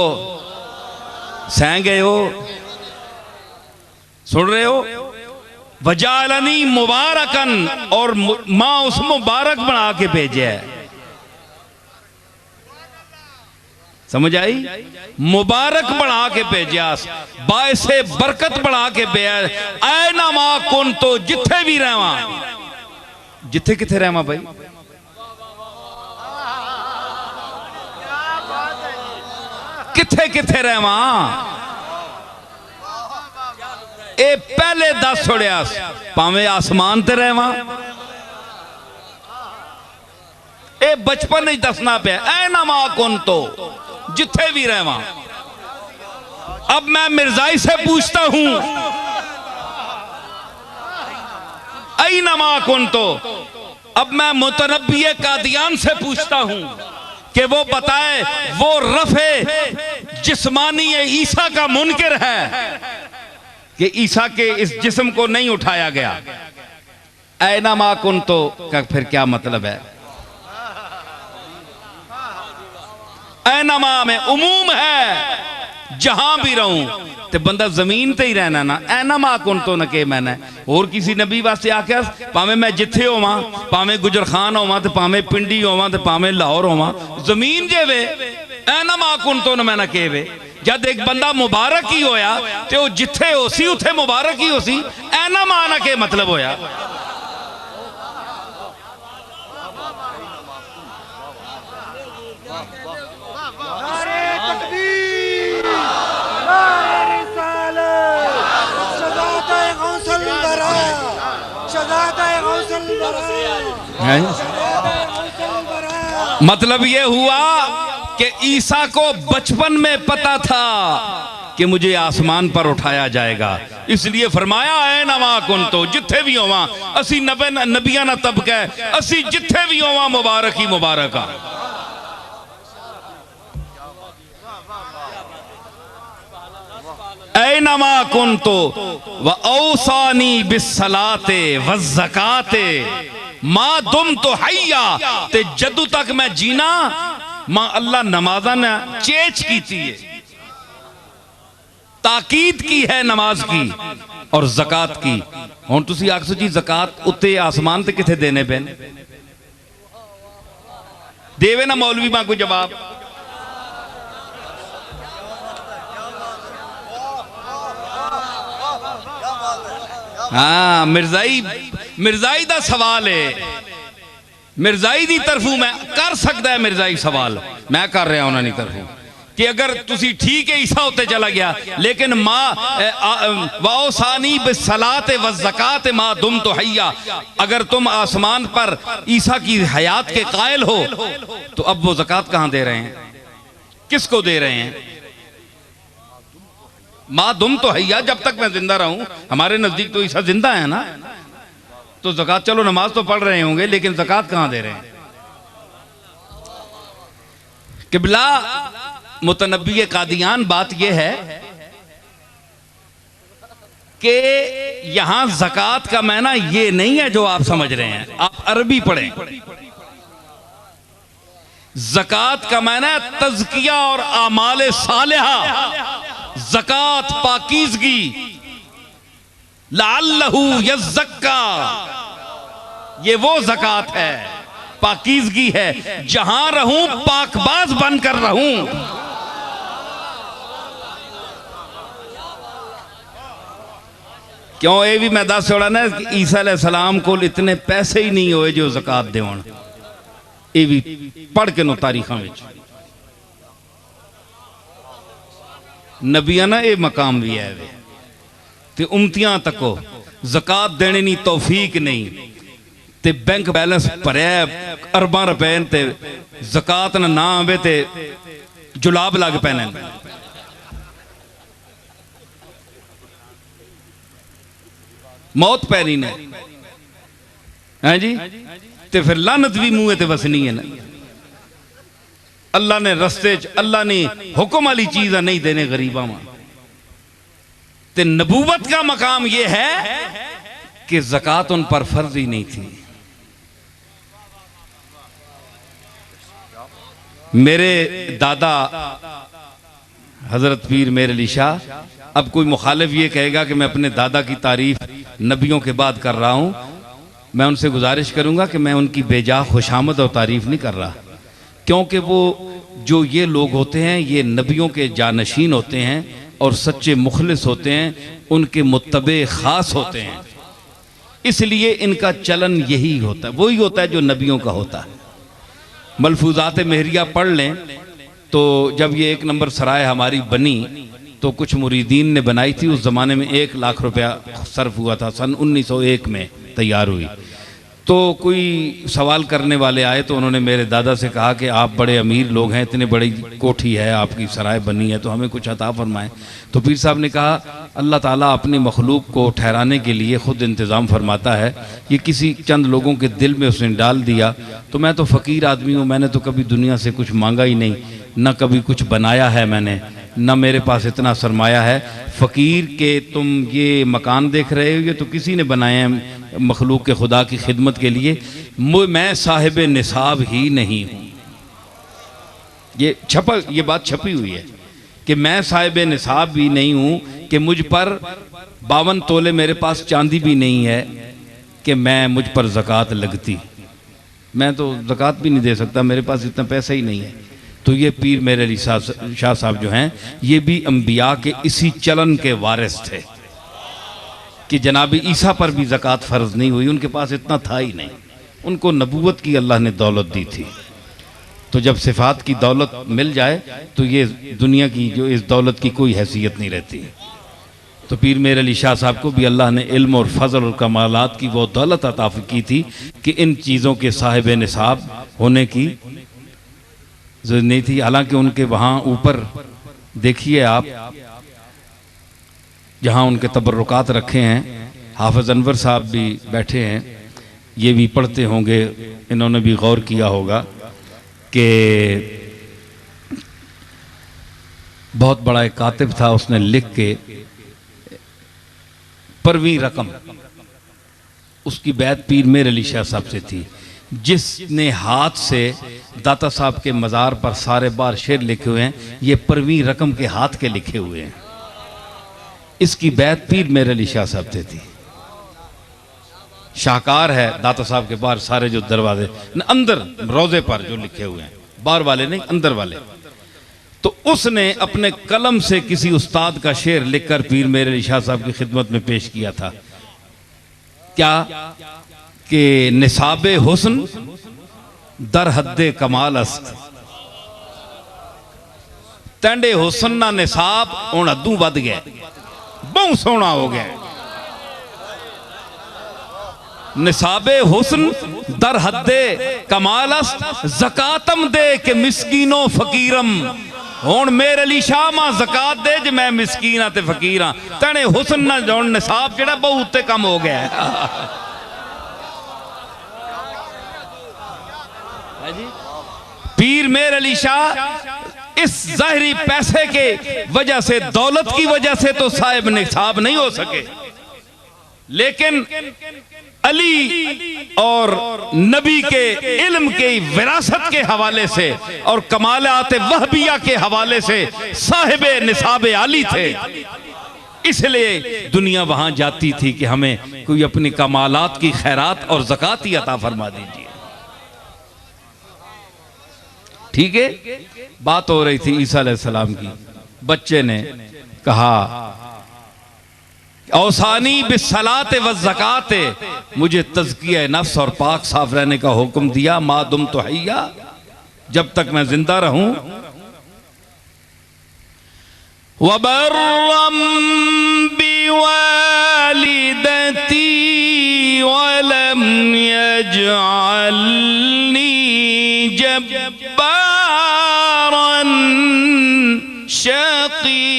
S1: सह गए हो, सुन रहे हो? वजालनी मुबारकन, और मां उस मुबारक बना के भेजे है। समझ आई? मुबारक बना के भेजा, बायसे बरकत बना के भेजा। ऐना मा कुन, तो जिथे भी रहवा, जिथे किथे रहवा भाई, किथे किथे रहवा। ए पहले दस छोड़िया, भावे आसमान ते रहवा, ए बचपन ही दसना पे। ऐना मा कुन, तो जिथे भी रहवा। अब मैं मिर्जाई से पूछता हूं, ऐना मा कुन, तो अब मैं मुतनब्बी कादियान से पूछता हूं कि वो बताए वो रफे जिस्मानी ईसा का मुनकिर है कि ईसा के इस जिस्म को नहीं उठाया गया। ऐना मा कुन, तो का फिर क्या मतलब है? ऐनमा में उमूम है, जहां भी रहूं। ते बंदा जमीन ते ही रहना ना। ऐनमा कुन, तो न के मैंने और किसी नबी वास्ते आख्या, भावे मैं जिथे होवा, भावे गुजर खान होवा, ते भावे पिंडी होवा, ते भावे लाहौर होवा, जमीन जे वे। ऐनमा कुन, तो न मैंने के वे। जब एक बंदा मुबारक ही होया ते वो जिथे हो सी उथे मुबारक ही हो सी। ऐनमा ना के मतलब होया। मतलब ये हुआ कि ईसा को बचपन में पता था कि मुझे आसमान पर उठाया जाएगा, इसलिए फरमाया है नमा कुन, तो जिथे भी होवा असी नबिया ना तबका, असी जिथे भी होवा मुबारक ही मुबारक आ। ऐनमा कुन्तु व औसानी बिस्सलाते व ज़काते मा दुमतु हय्या, ते जदू तक मैं जीना मां अल्लाह नमाजा ने चेच की थी, ताकीद की है नमाज की और ज़कात की। हुण तुसीं आखो जी ज़कात उत्ते आसमान ते किथे देने पैन, देवे ना मौलवी मां कोई जवाब। हाँ मिर्जाई दा सवाल है, मिर्जाई दी तरफों मैं कर सकता है, मिर्जाई सवाल मैं कर रहा उन्होंने तरफों कि अगर तुसी ठीक है ईसा होते चला गया, लेकिन माँ वाओसानी बिस्सलाते व ज़कात मा दुम तो हय्या, अगर तुम आसमान पर ईसा की हयात के कायल हो तो अब वो ज़कात कहां दे रहे हैं, किसको दे रहे हैं? माँ दुम तो हय्या, जब तक मैं जिंदा रहूं, हमारे नजदीक तो ईसा जिंदा है ना, तो ज़कात चलो नमाज तो पढ़ रहे होंगे लेकिन ज़कात कहां दे रहे हैं? किबला मुतनब्बी कादियान बात यह है कि यहां ज़कात का मायना यह नहीं है जो आप समझ रहे हैं, आप अरबी पढ़ें। ज़कात का मायना है तज़किया और आमाले सालिहा, ज़कात पाकीज़गी, लअल्लहु यज़्ज़क्का, ये वो ज़कात है, पाकीज़गी है, जहां रहूं पाकबाज बनकर रहूं। क्यों ये भी मैं दस छोड़ा ना कि ईसा अलैहिस्सलाम को इतने पैसे ही नहीं होए जो ज़कात देवन, ये भी पढ़ के नो तारीखां विच नबियां ना ये मकाम भी है वे ते उम्मतियां तको ज़कात देने नी तौफीक नहीं ते बैंक बैलेंस भरिया अरबां रुपए ते ज़कात ना आवे ते जुलाब लग पैने। मौत पैनी ने हैं जी, ते फिर लानत भी मुंह ते वसनी है ना। अल्लाह ने रस्ते च अल्लाह ने हुक्म वाली चीज़ नहीं देने गरीबा में, ते नबूवत का मकाम यह है कि ज़कात उन पर फर्ज ही नहीं थी। मेरे दादा हजरत पीर मेर अली शाह, अब कोई मुखालिफ ये कहेगा कि मैं अपने दादा की तारीफ नबियों के बाद कर रहा हूं, मैं उनसे गुजारिश करूंगा कि मैं उनकी बेजा खुशामद और तारीफ नहीं कर रहा, क्योंकि वो जो ये लोग होते हैं ये नबियों के जानशीन होते हैं और सच्चे मुखलिस होते हैं, उनके मुत्तबे ख़ास होते हैं, इसलिए इनका चलन यही होता है, वही होता है जो नबियों का होता है। मलफूजात महरिया पढ़ लें तो जब ये 1 नंबर सराय हमारी बनी तो कुछ मुरीदीन ने बनाई थी, उस ज़माने में 1 लाख रुपया सर्फ हुआ था, सन 1901 में तैयार हुई। तो कोई सवाल करने वाले आए तो उन्होंने मेरे दादा से कहा कि आप बड़े अमीर लोग हैं, इतने बड़ी कोठी है, आपकी सराय बनी है, तो हमें कुछ अता फरमाएं। तो पीर साहब ने कहा अल्लाह ताला अपनी मखलूक को ठहराने के लिए ख़ुद इंतज़ाम फरमाता है, ये किसी चंद लोगों के दिल में उसने डाल दिया। तो मैं तो फ़कीर आदमी हूँ, मैंने तो कभी दुनिया से कुछ मांगा ही नहीं, न कभी कुछ बनाया है मैंने, न मेरे पास इतना सरमाया है। फ़कीर के तुम ये मकान देख रहे हो ये तो किसी ने बनाए हैं मखलूक के खुदा की खिदमत के लिए, मैं साहिब निसाब ही नहीं हूँ। ये बात छपी हुई है कि मैं साहिब निसाब भी नहीं हूँ, कि मुझ पर 52 तोले मेरे पास चांदी भी नहीं है कि मैं मुझ पर ज़कात लगती, मैं तो ज़कात भी नहीं दे सकता, मेरे पास इतना पैसा ही नहीं है। तो ये पीर मेरे अली शाह साहब जो हैं ये भी अंबिया के इसी चलन के वारिस थे कि जनाब ईसा पर भी ज़कात फ़र्ज नहीं हुई, उनके पास इतना था ही नहीं, उनको नबूवत की अल्लाह ने दौलत दी थी। तो जब सिफ़ात की दौलत मिल जाए तो ये दुनिया की जो इस दौलत की कोई हैसियत नहीं रहती। तो पीर मेर अली शाह साहब को भी अल्लाह ने इल्म और फजल और कमालात की वो दौलत अता की थी कि इन चीज़ों के साहिब निसाब होने की ज़रूरत नहीं थी। हालांकि उनके वहाँ ऊपर देखिए आप, जहाँ उनके तबर्रुकात रखे हैं, हाफिज़ अनवर साहब भी बैठे हैं, ये भी पढ़ते होंगे, इन्होंने भी गौर किया होगा कि बहुत बड़ा एक कातिब था, उसने लिख के परवीं रकम, उसकी बैत पीर मेर अली शाह साहब से थी, जिसने हाथ से दाता साहब के मज़ार पर सारे बार शेर लिखे हुए हैं, ये परवीं रकम के हाथ के लिखे हुए हैं। इसकी बैत पीर मेर अली शाह साहब से थी। शाहकार है दाता साहब के बाहर सारे जो दरवाजे अंदर रोजे पर जो लिखे हुए हैं, बाहर वाले नहीं अंदर वाले। तो उसने अपने कलम से किसी उस्ताद का शेर लिखकर पीर मेर अली शाह साहब की खिदमत में पेश किया था। क्या कि निसाबे हुस्न दर हद्दे कमाल अस्त, तेंडे हुस्न ना निसाब हुण अद्दू वध गया, बहुत सोहना हो गया। निसाबे हुस्न दर हद्दे कमाल अस्त, ज़कातम दे के मिस्कीनो फकीरम। हुण मेरे अली शाह मां ज़कात दे जे मैं मिस्कीन हां ते फकीर हां, तेने हुस्न ना हुण निसाब जेड़ा बहुत उत्ते कम हो गया है। पीर मेर अली शाह इस ज़ाहिरी पैसे के वजह से, दौलत की वजह से तो साहिब निसाब नहीं हो सके, लेकिन अली और नबी के इल्म के विरासत के हवाले से और कमालात वहबिया के हवाले से साहिब निसाब आली थे। इसलिए दुनिया वहां जाती थी कि हमें कोई अपनी कमालात की खैरात और ज़कात ही अता फरमा दीजिए। ठीक है, बात हो रही थी ईसा अलैहिस्सलाम की। बच्चे ने कहा औसानी बिस्सलाते व ज़काते, मुझे तज़किया नफ्स और पाक साफ रहने का हुक्म दिया, मादुम तो हैया, जब तक मैं जिंदा रहूं। वबर्रम बिवालिदती वलम यजअलनी जब्बारन शक़िय्या।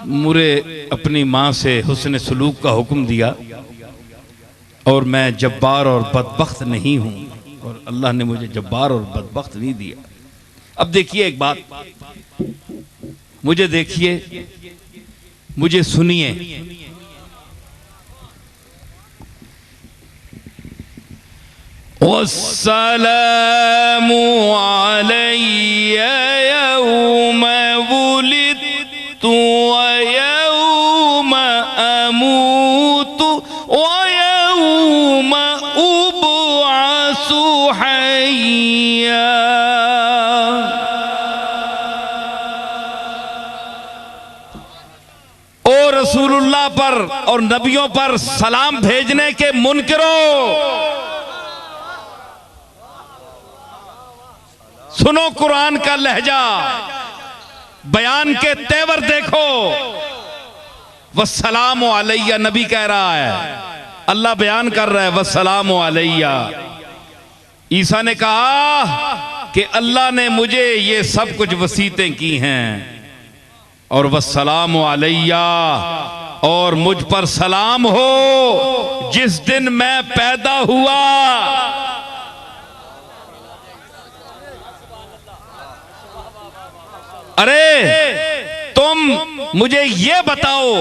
S1: मुझे अपनी माँ से हुस्न सलूक का हुक्म दिया और मैं जब्बार और बदबख्त नहीं हूँ, और अल्लाह ने मुझे जब्बार और बदबख्त नहीं दिया। अब देखिए एक बात, मुझे देखिए, मुझे सुनिए। वस्सलामु अलैया यौम वुलिदतु व यौम अमूतु व यौम उबअसु हय्या। ओ रसूलुल्लाह पर और नबियों पर सलाम भेजने के मुनकिरों, सुनो कुरान का लहजा, बयान के तेवर देखो। वस्सलामु अलैया नबी कह रहा है, अल्लाह बयान कर रहा है वस्सलामु अलैया। ईसा ने कहा कि अल्लाह ने मुझे ये सब कुछ वसीयतें की हैं, और वस्सलामु अलैया, और मुझ पर सलाम हो जिस दिन मैं पैदा हुआ। अरे तुम मुझे ये बताओ,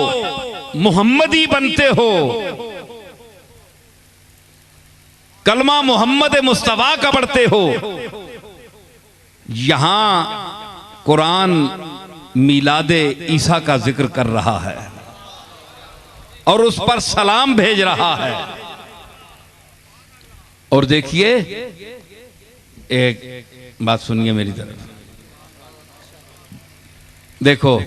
S1: मुहम्मदी बनते हो, कलमा मोहम्मद मुस्तफा का पढ़ते हो, यहां कुरान मिलादे ईसा का जिक्र कर रहा है और उस पर सलाम भेज रहा है। और देखिए, एक बात सुनिए मेरी तरफ, देखो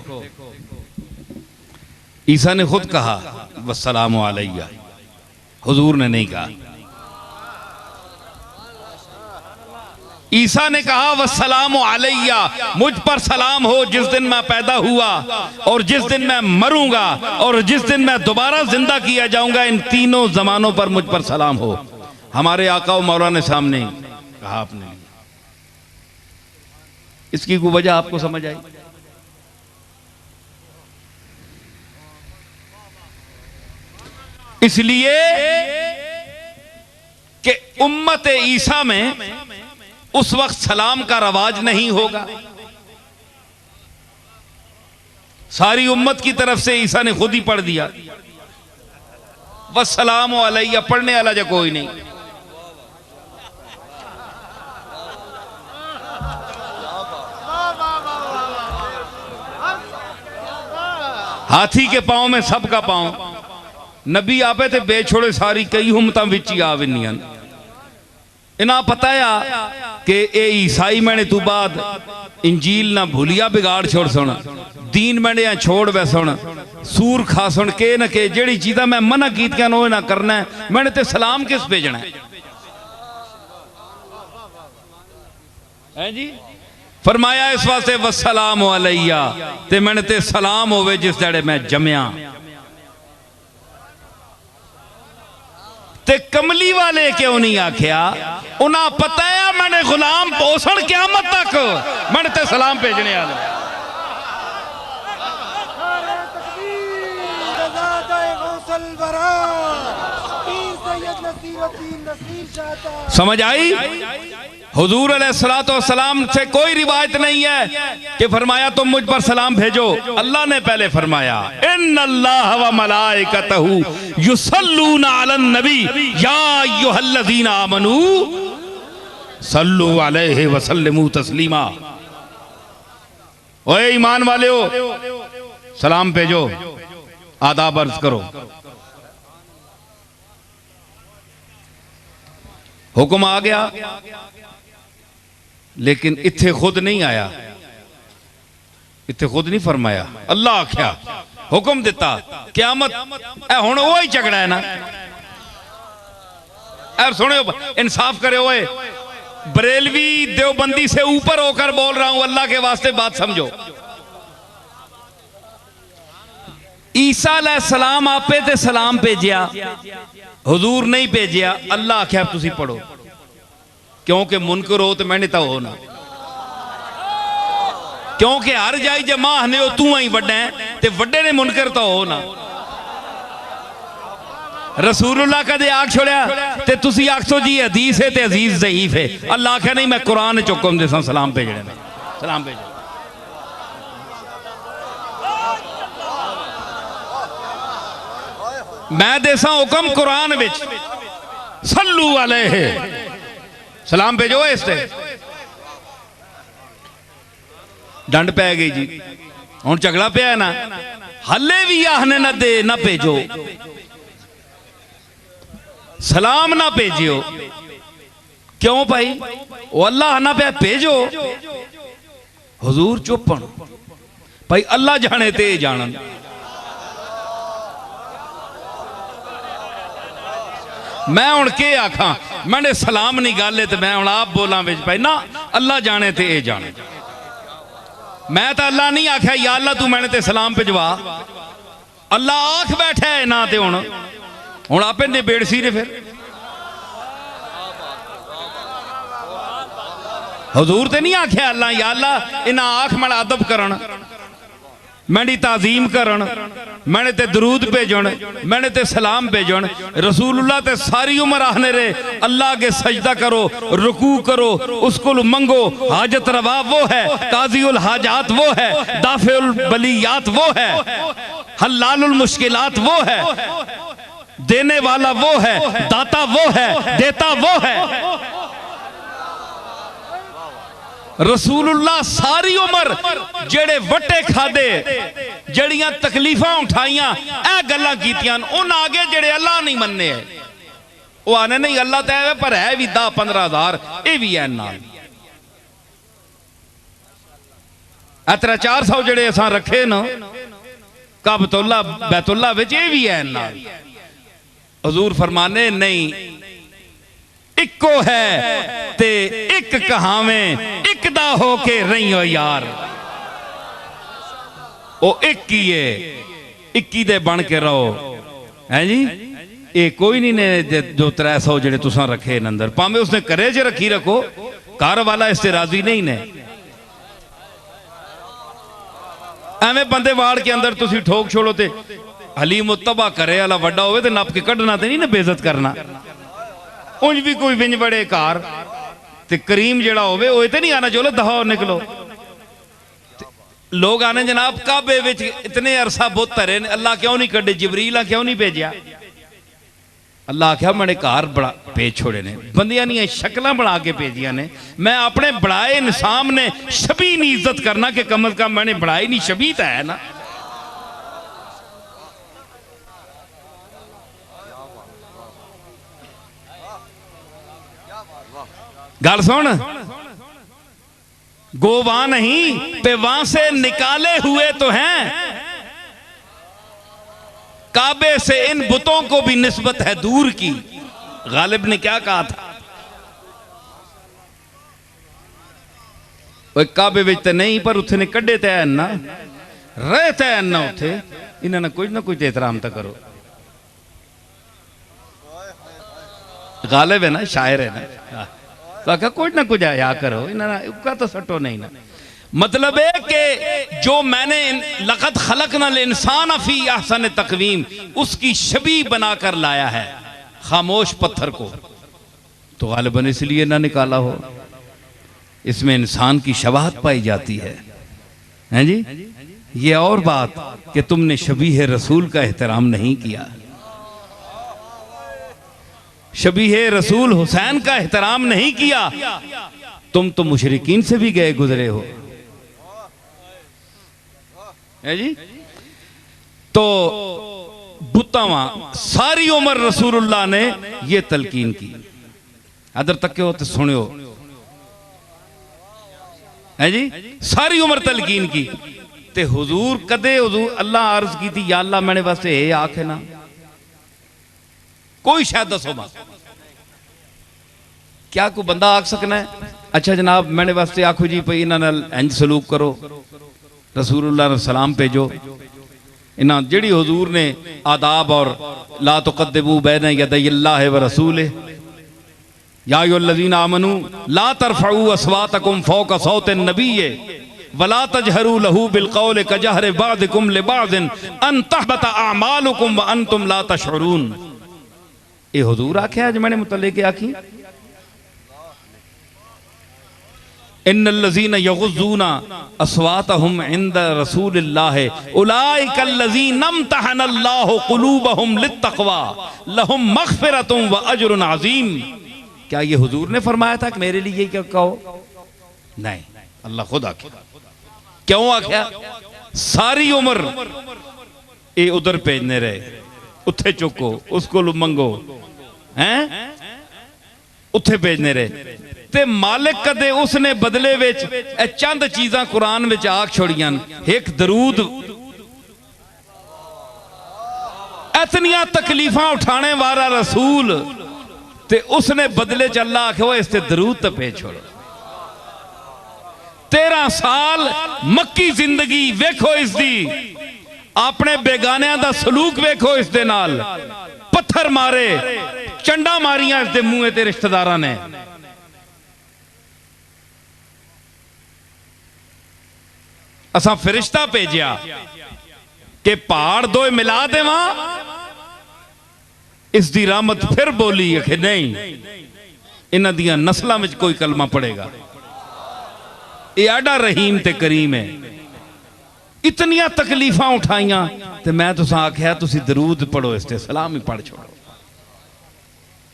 S1: ईसा ने खुद कहा वस्सलामु अलैया, हुजूर ने नहीं कहा। ईसा ने कहा वस्सलामु अलैया, मुझ पर सलाम हो जिस दिन मैं पैदा हुआ और जिस दिन मैं मरूंगा और जिस दिन मैं दोबारा जिंदा किया जाऊंगा, इन तीनों जमानों पर मुझ पर सलाम हो। हमारे आका और मौला ने सामने कहा आपने, इसकी कोई वजह आपको समझ आई? इसलिए कि उम्मत ईसा में उस वक्त सलाम का रवाज नहीं होगा। सारी उम्मत की तरफ से ईसा ने खुद ही पढ़ दिया, वस्सलाम अलैया, पढ़ने वाला जो कोई नहीं। हाथी के पांव में सबका पांव, नबी आपे ते बेछोड़े सारी कई उम्मतां विच ही आ विनियां। इना पता है कि ए ईसाई मैंने तू बाद इंजील ना भूलिया बिगाड़ छोड़ सुन, दीन मैंने छोड़ वे सुन, सूर खा सुन के न के जेड़ी चीज़ा मैं मना कीतियां नो ना करना है, मैंने ते सलाम किस भेजना है जी। फरमाया इस वास्ते वस्सलाम अलैया, ते मैंने ते सलाम होवे जिस जड़े मैं जमया। ते कमली वाले क्यों नहीं आख्या? उन्हें पता है मैंने गुलाम पोषण क़यामत तक, मैंने ते सलाम भेजने वाले। समझ आई? हुजूर अलैहिस्सलातु वस्सलाम से कोई रिवायत नहीं है कि फरमाया तुम मुझ पर सलाम भेजो। अल्लाह ने पहले फरमाया इन्नल्लाह व मलाइकतहु युसल्लूना अलन नबी या अय्युहल्लज़ीना आमनू सल्लु अलैहि व सल्लिमू तस्लीमा। ओए ईमान वाले हो, सलाम भेजो, आदाब अर्ज करो। हुक्म आ गया, लेकिन इत्थे खुद नहीं आया, इत्थे खुद नहीं फरमाया। अल्लाह आख्या, हुक्म दिता, क़यामत हुण वही झगड़ा है ना। और सुनो, इंसाफ करे, ओए बरेलवी देवबंदी से ऊपर होकर बोल रहा हूं, अल्लाह के वास्ते बात समझो। ईसा अलैहिस्सलाम आपे ते सलाम भेजिया, हुजूर नहीं भेजिया। अल्लाह आख्या तुसी पढ़ो, क्योंकि मुनकर हो तो मैंने तो हो ना, क्योंकि हर जाई जे मां ने तू ही वड्डा है ते वड्डे ने मुनकर तो हो ना। रसूलुल्लाह कदे आख छोड़िया ते तुसी आखो जी हदीस है ते अजीज ज़ईफ है। अल्लाह आख्या नहीं, मैं कुरान च हुक्म देसा सलाम भेजने में, सलाम भेजो। मैं देसा हुक्म कुरान विच, सल्लू अलैहि, सलाम भेजो। इससे डंड पै गई जी, हुण झगड़ा पिया ना, हले भी आहने ना दे ना भेजो, सलाम ना भेजियो। क्यों भाई? वो अल्लाह ना पे भेजो, हुजूर चुपन भाई, अल्लाह जाने ते जानन। मैं हुण के आखा, मैंने सलाम नहीं गल है तो मैं हुण आप बोला विच भाई ना, अल्लाह जाने ते ए जाने। मैं तो अल्लाह नहीं आख्या या अल्लाह तू मैंने ते सलाम भिजवा, अल्लाह आख बैठा है ना, ते हुण आपे निबेड़ सी ने। फिर हुजूर ते नहीं आख्या अल्लाह या अल्लाह, इन्हां आख मैं अदब करन, मैंने ताजीम करन, मैंने ते दरूद भेजन, मैंने ते सलाम भेजन। रसूलुल्लाह ते सारी उम्र आहने रे अल्लाह के सजदा करो, रुकू करो, उसको मंगो, हाजत रवा वो है, काज़ीउल हाजात वो है, दाफिउल बलियात वो है, हल्लालुल मुश्किलात वो है, देने वाला वो है, दाता वो है, देता वो है। रसूलुल्लाह सारी उम्र जेड़े वट्टे खादे, जड़ियां तकलीफां उठाइयां, ए गल्लां कीतियां, उन आगे जेड़े अल्लाह नहीं मन्ने है, वो आने नहीं अल्लाह तो है पर है भी 10-15 हज़ार, ये भी है नाल। इतरा 400 जेड़े असां रखे न काबतुल्ला बैतुल्ला विच, ये भी है नाल। हुजूर फरमाने नहीं, इको है ते एक कहावें, एक दा होके रही हो यार, ओ एक ही है, इक्की दे बन के रहो है जी। ये कोई नहीं ने जो 300 जेड़े तुसां रखे न अंदर, भावें उसने करे च रखी रखो, घर वाला इससे राजी नहीं ने। एवें बंदे वाड़ के अंदर तुसी ठोक छोड़ो ते हली मुत्तबा करे वाला वड्डा होवे ते नप के कढ़ना ते नहीं ना, बेइज्जत करना। उंज भी कोई विंज बड़े कार ते करीम जेड़ा होवे ओए ते नहीं आना चलो दफा और निकलो। लोग आने जनाब काबे विच इतने अरसा बुत धरे ने, अल्लाह क्यों नहीं कड्डे, जिबरील क्यों नहीं भेजा? अल्लाह आख्या मैंने घर बड़ा भेज छोड़े ने, बंदियां नहीं शक्ल बना के भेजिया ने। मैं अपने बढ़ाए इंसान ने शबी नहीं इज्जत करना कि कम अज कम मैंने बढ़ाई नहीं, शबी तो है ना। गल सुन, गोवा नहीं पे वहां से निकाले हुए तो हैं, काबे से इन बुतों को भी निस्बत है दूर की। गालिब ने क्या कहा था? वो काबे विच ते नहीं पर उथे ने कड्डे ते है ना, रहते हैं ना उथे, इन्होंने कुछ ना कुछ एहतराम तो करो। गालिब है ना, शायर है ना, तो आखा कुछ ना कुछ आया करो, इन्होंने उका तो सटो नहीं ना। मतलब है कि जो मैंने लक़द खलक़नल इंसान फी अहसन तक़वीम, उसकी शबी बनाकर लाया है खामोश पत्थर को, तो गालिबन इसलिए ना निकाला हो। इसमें इंसान की शबाहत पाई जाती है, हैं जी। ये और बात कि तुमने शबीह रसूल का एहतराम नहीं किया, शबीह रसूल हुसैन का एहतराम नहीं किया, तुम तो मुशरिकीन से भी गए गुजरे हो, है जी। तो बुतावा सारी उम्र रसूलुल्लाह ने ये तलकीन की, अदर तक के हो तो सुनियो, है जी। सारी उम्र तलकीन की ते हुजूर कदे हुजूर अल्लाह अर्ज की थी, या अल्लाह मैंने वास्ते ये आखे ना कोई शायद दसो बात, क्या कोई बंदा आख सकना है? अच्छा जनाब मैंने वास्ते आखो जी भाई इन्होंने इंज सलूक करो, रसूलुल्लाह ने सलाम भेजो, इन्ह जिहड़ी हुजूर ने आदाब और ला तुक़द्दिमू बैन यदैल्लाहि व रसूलिहि, या अय्युहल्लज़ीना आमनू ला तरफ़ऊ अस्वातकुम फ़ौक़ सौतिन नबिय्य वला तजहरू लहू बिलक़ौलि कजहरि बअदिकुम लिबअदिन अन तहबत अअमालुकुम व अंतुम ला तशऊरून। ये हुजूर आख्या आज मैंने मुतल्लिक़ आखी, इन्नल्लज़ीना यग़ुज़्ज़ूना अस्वातहुम इंद रसूलिल्लाहि उलाइकल्लज़ीना इम्तहनल्लाहु क़ुलूबहुम लित्तक़वा लहुम मग़फ़िरतुन व अज्रुन अज़ीम। क्या ये हुजूर ने फरमाया था कि मेरे लिए क्या कहो? नहीं, अल्लाह खुद आख्या। क्यों आख्या? सारी उम्र ये उधर भेजने रहे, उथे चुको उसको मंगो, हैं उथे भेजने रहे, ते मालिक कदे उसने बदले विच चंद चीज़ां कुरान विच आख छोड़ियां, एक दरूद। इतनियां तकलीफां उठाने वाला रसूल ते उसने बदले च अल्लाह आखे इससे दरूद तो भेज छोड़ो। 13 साल मक्की जिंदगी वेखो इसदी, अपने बेगानियां दा सलूक वेखो इस दे नाल, पत्थर मारे चंडा मारियां इस दे मुंह ते रिश्तेदारां ने। असा फरिश्ता भेजिया कि पहाड़ दो मिला देवा, इसकी रहमत फिर बोली कि नहीं इन्हां दियां नस्लां में कोई कलमा पड़ेगा। ये आडा रहीम ते करीम है। इतनियां तकलीफां उठाइयां ते मैं तुसां आख्या तुसी दरूद पढ़ो, इसते सलाम ही पढ़ छोड़ो।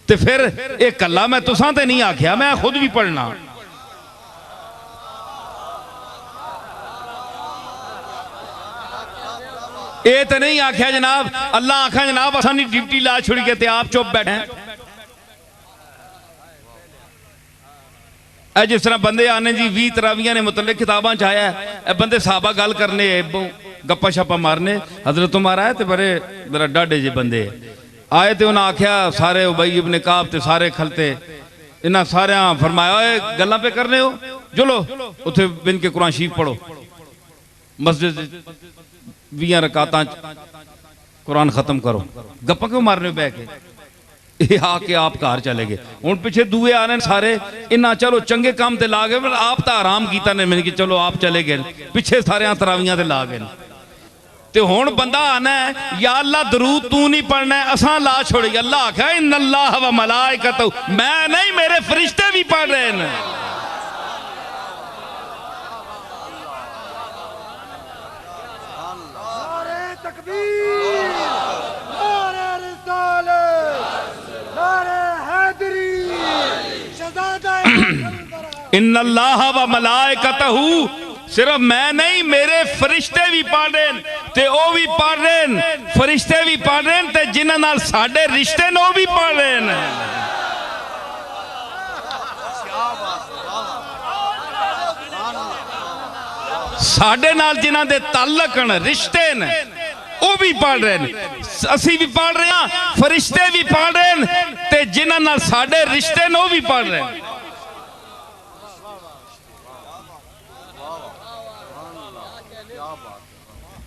S1: ते फिर ये कला मैं तुसां ते नहीं आख्या, मैं खुद भी पढ़ना। ये तो नहीं आख्या जनाब, अल्लाह आखा जनाब असानी ड्यूटी ला छुड़ी के ते आप चुप बैठे। जिस तरह बंदे आने जी 20 तरावियां ने मतलब किताबां च आया है, बंदे साहबा गल करने गप्पा शप्पा मारने, हजरत उमर आए तो बड़े जरा डाडे जे बंदे आए तो उन्हें आख्या सारे उबई इब्न काब ते सारे खलते, इन्हें सारे फरमाया गल्लां पे करने हो, चलो उथे बिन के कुरान शरीफ पढ़ो, मस्जिद 20 रकातां कुरान खत्म करो। गप्पा क्यों मारने बह के? आके आप घर चले गए, हूँ पिछे दूए आ रहे सारे, इन्ना चलो चंगे काम ते ला गए, आप तो आराम किया ने, मैंने कि चलो आप चले गए, पिछे सारे तरावियां ते ला गए। ते हुण बंदा आना है या अल्लाह दरूद तू नहीं पढ़ना है, असा ला छोड़ी। अल्लाह आख्या इन्नल्लाह व मलाइकतहू, मैं नहीं मेरे फरिश्ते भी पढ़ रहे हैं। इन्नल्लाह व मलाइकतहू, सिर्फ मैं नहीं मेरे फरिश्ते भी पढ़ रहे हैं, ते ओ भी पढ़ रहे हैं, फरिश्ते भी पढ़ रहे हैं, ते जिन्हां नाल साडे रिश्ते ने ओ भी पढ़ रहे हैं। साडे नाल जिन्हां दे ताल्लुक न, रिश्ते न, ओ भी पढ़ रहे हैं, असी भी पढ़ रहे हैं, फरिश्ते भी पढ़ रहे हैं, ते जिन्हां नाल साडे रिश्ते ने ओ भी पढ़ रहे हैं।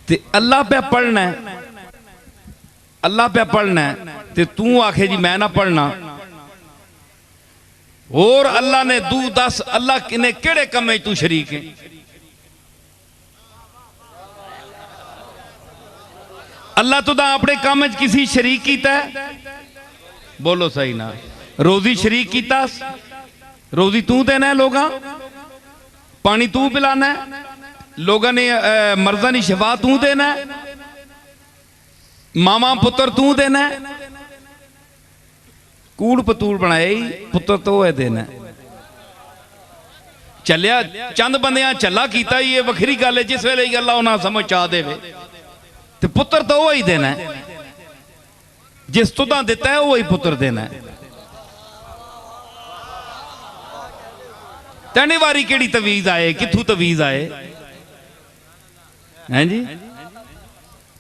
S1: ते अल्लाह पे पढ़ना है, अल्लाह पे पढ़ना है, ते तू आखे जी मैं ना पढ़ना। और अल्लाह ने तू दस अल्लाह ने केड़े कमे तू शरीक है? अल्लाह तो अपने काम किसी शरीक कीता है? बोलो सही ना। रोजी शरीक कीता? रोजी तू देना है, लोगा पानी तू पिलाना है, लोगों ने मर्जा ने शिफा तू देना है, मामा पुत्र तू देना है, कूड़ पतूड़ बनाए पुत्र तो है देना। चलिया चंद बंदियां चला कीता, ये वखरी गल है, जिस वेले अल्लाह उन्हें समझ आ दे तो पुत्र तो वही देना है, जिस तुदा दिता है वही पुत्र देना है। तैनी वारी केड़ी तवीज आए, किथू तवीज आए हैं जी?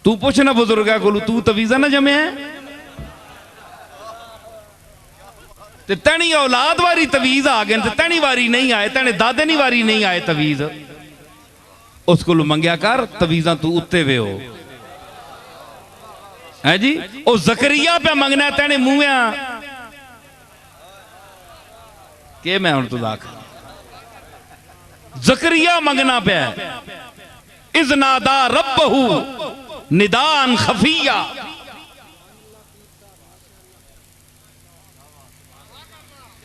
S1: तू पूछना बुजुर्गा को, तू तवीजा ना जमे है? ते तैनी औलाद वारी तवीज आ गए, तैनी वारी नहीं आए, तैने दादे नी वारी नहीं आए तवीज। उसको मंगया कर तवीजा तू उत्ते वे हो है जी। ओ जकरिया पे मंगना है, तैने मुंहया के मैं हूं तुदा जकरिया मंगना पे इज़नादा रब्बहू निदान खफिया।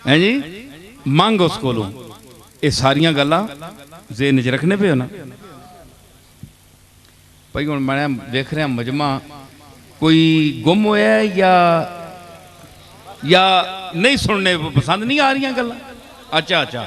S1: है जी, मंग उस कोलों। ये सारियां गल्लां ज़हन च रखने पे हो ना भाई। हुण मैं देख रहा मजमा कोई गुम होया या नहीं सुनने पसंद नहीं आ रही गल्लां। अच्छा अच्छा